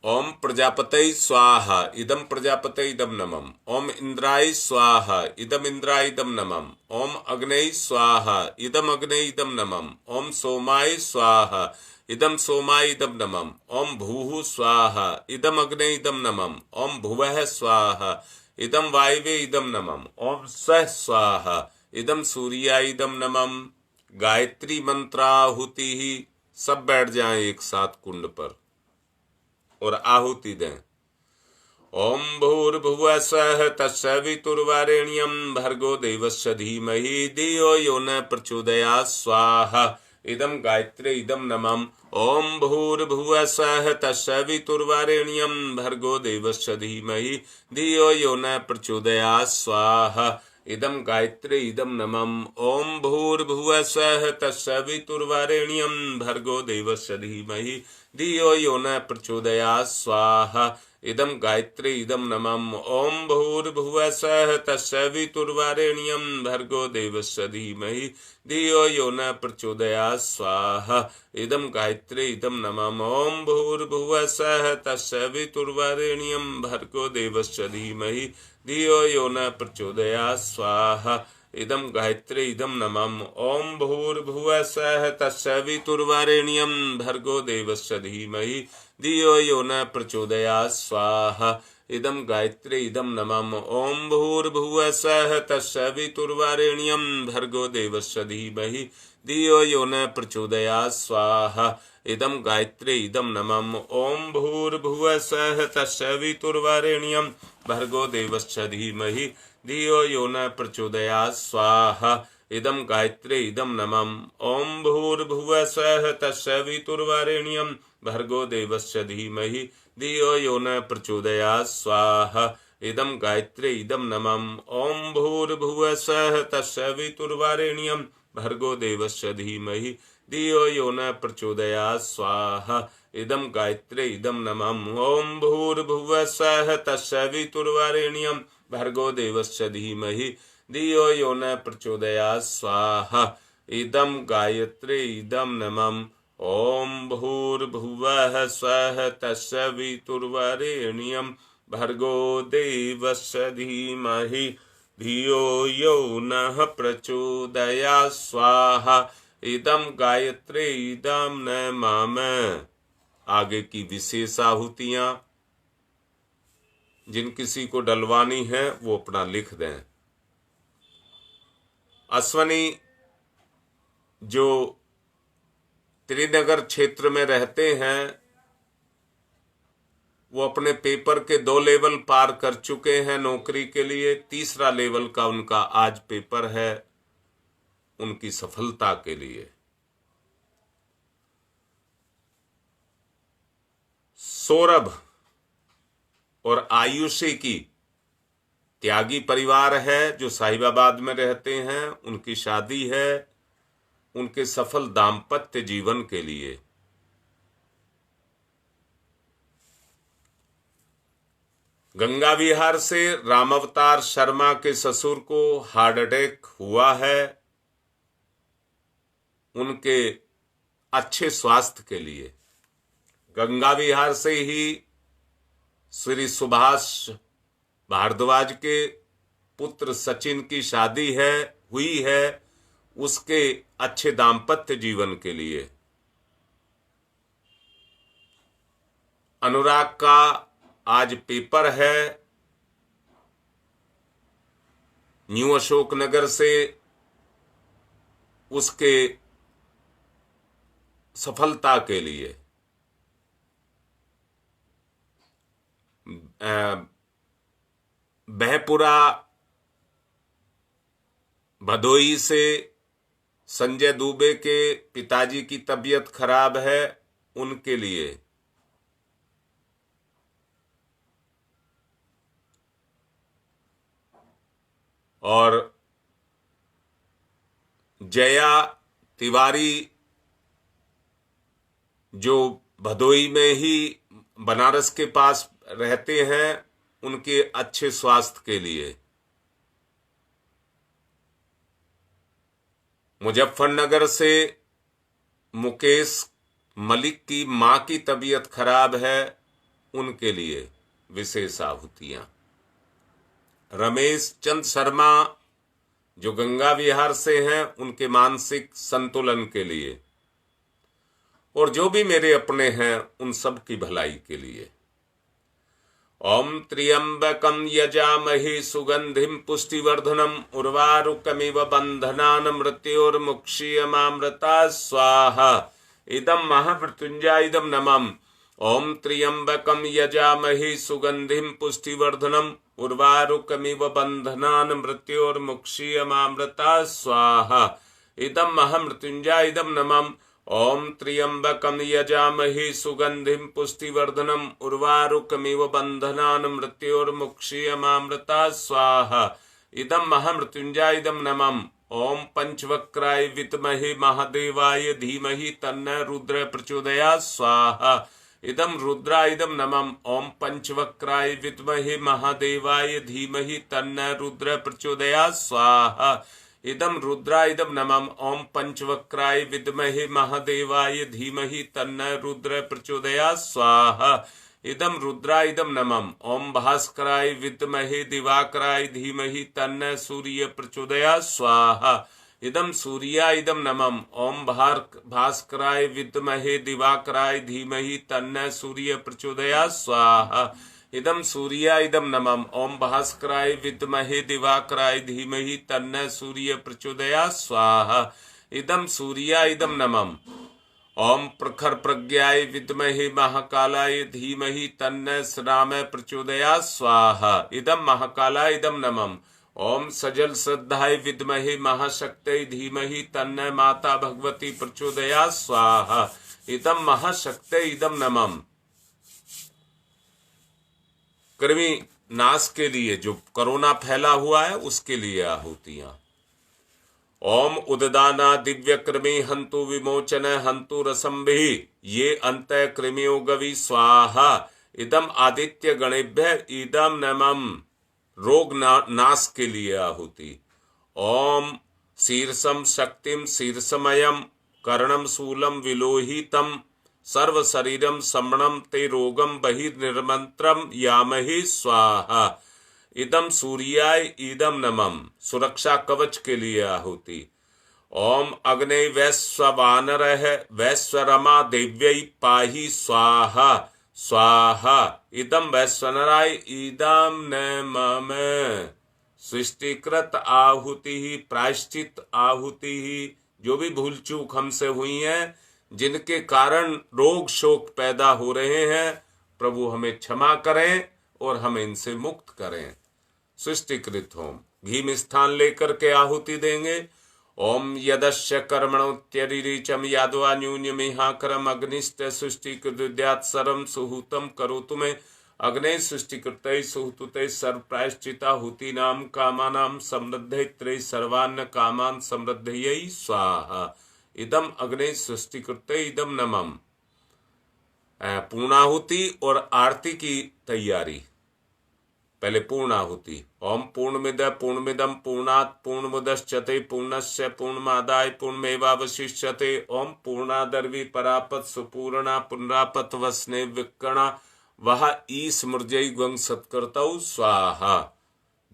ओम प्रजापतये स्वाहा, इदम प्रजापतये इदम नमम। ओम इंद्राय स्वाहा, इदम इंद्राय इदम नमम। ओम अग्नये स्वाहा, इदम अग्नये इदम नमम। ओम सोमाय स्वाहा, इदम सोमाय इदम नमम। ओम भूः स्वाहा, इदम अग्नये इदम नमम। ओम भुवः स्वाहा, इदम वायवे इदम नमम। ओम स्वः स्वाहा, इदम सूर्याय इदम नमम। गायत्री मंत्राहुति ही। सब बैठ जाएं एक साथ कुंड पर और आहुति दें। ओम भूर्भुवः स्वः तत्सवितुर्वरेण्यं भर्गो देवस्य धीमहि धियो यो न प्रचोदयात् स्वाहा, इदम गायत्री इदम नमम। ओम भूर्भुवः स्वः तत्सवितुर्वरेण्यं भर्गो देवस्य धीमहि धियो यो न प्रचोदयात् स्वाहा, इदम गायत्री इदम नमम। ओम भूर्भुवः स्वः तत्सवितुर्वरेण्यं भर्गो देवस्य धीमहि धियो यो न प्रचोदयात् स्वाहा, इदम गायत्री इदम नमम। ओम भूर्भुवः स्वः तत्सवितुर्वरेण्यं भर्गो देवस्य धीमहि धियो यो न प्रचोदयात् स्वाहा, इदम गायत्री इदम नमम। ओम भूर्भुवः स्वः तत्सवितुर्वरेण्यं भर्गो देवस्य धीमहि धियो यो न प्रचोदयात् स्वाहा, इदम गायत्री इदम नमम। ओम भूर्भुवः स्वः तत्सवितुर्वरेण्यं भर्गो देवस्य धीमहि धियो यो न प्रचोदयात् स्वाहा, इदम गायत्री इदम नमम। ओम भूर्भुवः स्वः तत्सवितुर्वरेण्यं भर्गो देवस्य धीमहि धियो यो न प्रचोदयात् स्वाहा, इदम गायत्री इदम नमम। ओम भूर्भुवः स्वः तत्सवितुर्वरेण्यं भर्गो देवस्य धीमहि धियो यो न प्रचोदयात् स्वाहा, इदम गायत्री इदम नमम। ओम भूर्भुवः स्वः तत्सवितुर्वरेण्यं भर्गो देवस्य धीमहि धियो यो न प्रचोदयात् स्वाहा, इदम गायत्री इदम नमम। ओम भूर्भुवः स्वः तत्सवितुर्वरेण्यं भर्गो देवस्य धीमहि धियो यो न प्रचोदयात् स्वाहा, इदम गायत्री इदम नमम। ओम भूर्भुवः स्वः तत्सवितुर्वरेण्यं भर्गो देवस्य धीमहि धियो यो न प्रचोदयात् स्वाहा, इदम गायत्री इदम नमम। ओम भूर्भुवः स्वः तत्सवितुर्वरेण्यं भर्गो देवस्य धीमहि धियो यो न प्रचोदयात् स्वाहा, इदम गायत्री इदम नमः। आगे की विशेष आहुतियां जिन किसी को डलवानी है वो अपना लिख दें। अश्वनी जो त्रिनगर क्षेत्र में रहते हैं वो अपने पेपर के 2 लेवल पार कर चुके हैं नौकरी के लिए। 3रा लेवल का उनका आज पेपर है उनकी सफलता के लिए। सौरभ और आयुषी की त्यागी परिवार है जो साहिबाबाद में रहते हैं, उनकी शादी है उनके सफल दाम्पत्य जीवन के लिए। गंगा विहार से रामावतार शर्मा के ससुर को हार्ट अटैक हुआ है, उनके अच्छे स्वास्थ्य के लिए। गंगा विहार से ही श्री सुभाष भारद्वाज के पुत्र सचिन की शादी हुई है, उसके अच्छे दाम्पत्य जीवन के लिए। अनुराग का आज पेपर है न्यू अशोकनगर से, उसके सफलता के लिए बहपुरा भदोई से संजय दुबे के पिताजी की तबीयत खराब है, उनके लिए। और जया तिवारी जो भदोई में ही बनारस के पास रहते हैं, उनके अच्छे स्वास्थ्य के लिए। मुजफ्फरनगर से मुकेश मलिक की मां की तबीयत खराब है, उनके लिए विशेष आहुतियां। रमेश चंद शर्मा जो गंगा विहार से हैं, उनके मानसिक संतुलन के लिए। और जो भी मेरे अपने हैं, उन सब की भलाई के लिए। ओम त्र्यंबकम यजामहे सुगंधिम पुष्टिवर्धनम उर्वारुकमिव बंधनान मृत्योर्मुक्षीयमामृता स्वाहा। इदं महामृत्युंजयिदं नमः। ओम त्र्यंबकम यजामहे सुगंधिम पुष्टिवर्धनम उर्वारुकमिव बंधनान मृत्योर्मुक्षीयमामृता स्वाहा। इदं महामृत्युंजयिदं नमः। ओम त्र्यंबकम यजामहे सुगंधिम पुष्टिवर्धनम उर्वारुकमिव बंधनान मृत्योर्मुक्षीयमामृता स्वाहा। इदं महामृत्युंजयिदं नमः। ओम पंचवक्राय विद्महे महादेवाय धीमहि तन्नः रुद्र प्रचोदयात् स्वाहा। इदं रुद्रायदं नमः। ओम पंचवक्राय विद्महे महादेवाय धीमहि तन्नः रुद्र प्रचोदयात् स्वाहा। इदं रुद्रायदं नमः। ओम पंचवक्राय विद्महे महादेवाय धीमहि तन्नः रुद्र प्रचोदयात् स्वाहा। इदं रुद्रायदं नमः। ओम भास्कराय विद्महे दिवाकराय धीमहि तन्नः सूर्य प्रचोदयात् स्वाहा। इदं सूर्यायदं नमः। ओम भास्कराय विद्महे दिवाकराय धीमहि तन्नः सूर्य प्रचोदयात् स्वाहा। इदं सूर्यायदं नमः। ओम भास्कराय विद्महे दिवाकराय धीमहि तन्नः सूर्य प्रचोदयात् स्वाहा। इदं सूर्यायदं नमः। ओम प्रखर प्रज्ञाय विद्महे महाकालाय धीमहि तन्नः रामः प्रचोदयात् स्वाहा। इदं महाकालायदं नमः। ओम सजल श्रद्धाय विद्महे महाशक्तये धीमहि तन्नः माता भगवती प्रचोदयात् स्वाहा। इदं महाशक्तये इदं नमः। कृमि नाश के लिए, जो कोरोना फैला हुआ है, उसके लिए आहुतियां। ओम उददाना दिव्य कृमि हंतु विमोचन हंतु रसंभि ये अंत कृमियो गवि स्वाहा। इदम आदित्य गणेभ्य इदम नमः। रोग नाश के लिए आहुति। ओम शीर्षम शक्तिम शीर्षमयम कर्णम शूलम विलोहितम सर्व शरीरम समणम ते रोगम बहिर्निर्मंत्रम यामहि स्वाहा। इदम सूर्याय इदम नमः। सुरक्षा कवच के लिए आहुति। ओम अग्ने वैश्वानरः वैश्वरमा देव्यै पाहि स्वाहा स्वाहा। इदम वैश्वानराय इदम नमः। सृष्टिकृत आहुति प्रायश्चित आहुति। जो भी भूल चूक हमसे हुई है, जिनके कारण रोग शोक पैदा हो रहे हैं, प्रभु हमें क्षमा करें और हमें इनसे मुक्त करें। सृष्टिकृत होम घी में स्थान लेकर के आहुति देंगे। ओम यदस्य कर्मणोत्यरिचम यादवा न्यून्यमिहाकरम अग्निष्ट सृष्टिकृद्यात् सर्वं सुहूतम करोतु मे अग्ने सृष्टिकृतये सुहूतये सर्व प्रायश्चिता हुति नाम कामानाम समृद्धये सर्वान्न कामान समृद्धये स्वाहा। इदम अग्ने सृष्टिकृतये इदम नमः। पूर्णाहुति और आरती की तैयारी। पहले पूर्णाहुति। ओम पूर्णमिद पूर्णमिदम पूर्णात् पूर्णमुदच्यते पूर्णस्य पूर्णमादाय पूर्णमेवावशिष्यते। ओम पूर्णादर्वी परापत सुपूर्णा पुनरापत वसने विकणा वह ईस मुर्जयी ग्वं सत्कर्तौ स्वाहा।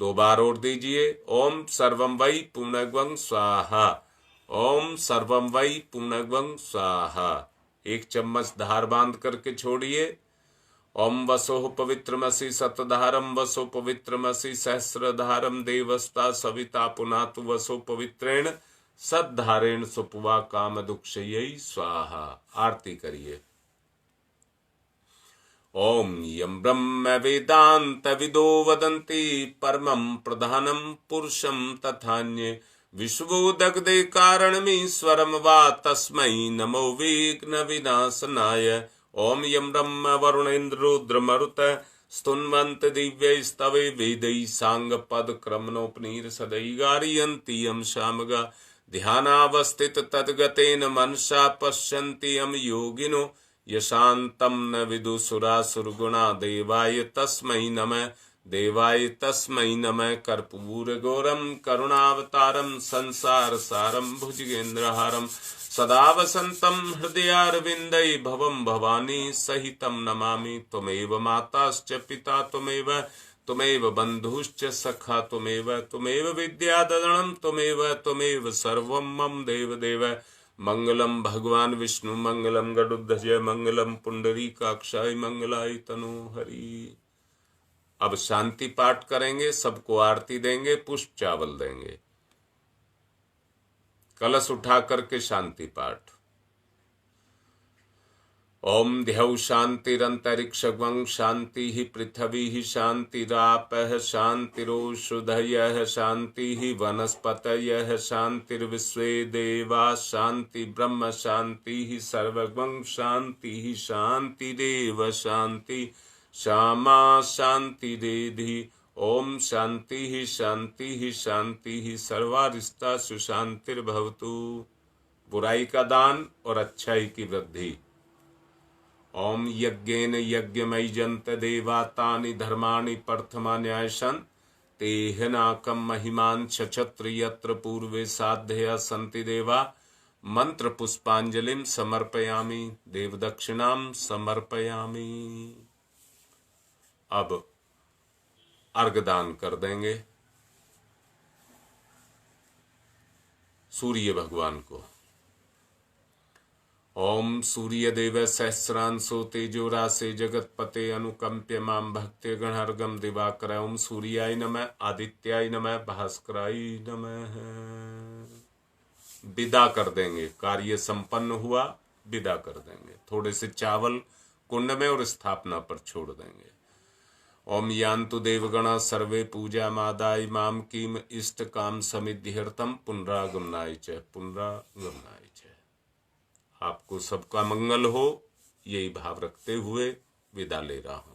2 बार और दीजिए। ओम सर्वं वै पूर्णग्वं स्वाहा। ओम सर्वं वै पूर्णग्वं स्वाहा। 1 चम्मच धार बांध करके छोड़िए ओम वसोः पवित्रमसि सतधारम वसो पवित्रमसि सहस्रधारम देवस्ता सविता पुनातु वसो पवित्रेण सद्धारेण सुपवा काम दुक्षयै स्वाहा। आरती करिए। ओम यं ब्रह्म वेदांत विदो वदन्ति परमं प्रधानं पुरुषं तथान्ये विश्वोदग्धे कारणमीश्वरं वा तस्मै नमो विघ्न विनाशनाय। ओम यं ब्रह्म वरुणेन्द्र रुद्रमरुत स्तुन्वन्त दिव्यैस्तवे वेदैः साङ्गपदक्रमणोपनिषदैः गारयन्ति यं शामगा ध्यानावस्थित तद्गतेन मनसा पश्यन्ति यं योगिनो यशान्तं न विदुसुरासुरगुणा देवाय तस्मै नमः कर्पूरगौरं करुणावतारं संसारसारं भुजगेन्द्रहारं सदा वसन्तं हृदयारविन्दे भवं भवानी सहितं नमामि। त्वमेव माताश्च पिता त्वमेव बन्धुश्च सखा त्वमेव विद्यादरणं त्वमेव सर्वं मम देवदेव। मंगलम भगवान विष्णु मंगलम गरुड़ध्वज मंगलम पुंडरीकाक्षाय मंगलाय तनोहरि। अब शांति पाठ करेंगे, सबको आरती देंगे, पुष्प चावल देंगे। कलश उठा करके शांति पाठ। ओम ध्यौ शांतिरंतरिक्षं शांति पृथ्वी शांतिरापः शांतिरोषधयः शांति वनस्पतयः शांतिर्विश्वे देवा शांति ब्रह्म शांति सर्वं शांति शांतिरेव शांति श्यामा शांतिरेधि। ओम शांति शांति शांति सर्वारिष्टा सुशांतिर्भवतु। बुराई का दान और अच्छाई की वृद्धि। ओम यज्ञेन यज्ञमयजन्त देवा तानि धर्माणि प्रथमान्यायसन् तेहनाकं महिमान् क्षत्र यत्र पूर्वे साध्यया सन्ति देवा। मंत्र पुष्पांजलिं समर्पयामि देवदक्षिणां समर्पयामि। अब अर्घदान कर देंगे सूर्य भगवान को। ओम सूर्य देव सहस्रांशो तेजो राशे जगतपते अनुकंप्य माम भक्ति गणर्गम दिवाकर। ओम सूर्याय नमः आदित्याय नमः भास्कराय नमः। विदा कर देंगे। कार्य संपन्न हुआ, विदा कर देंगे। थोड़े से चावल कुंड में और स्थापना पर छोड़ देंगे। ओम यान्तु देवगणा सर्वे पूजा मादाय माम कीम इष्ट काम समिध्यर्थम पुनरागमनाय च पुनरागमनाय च। आपको सबका मंगल हो, यही भाव रखते हुए विदा ले रहा हूं।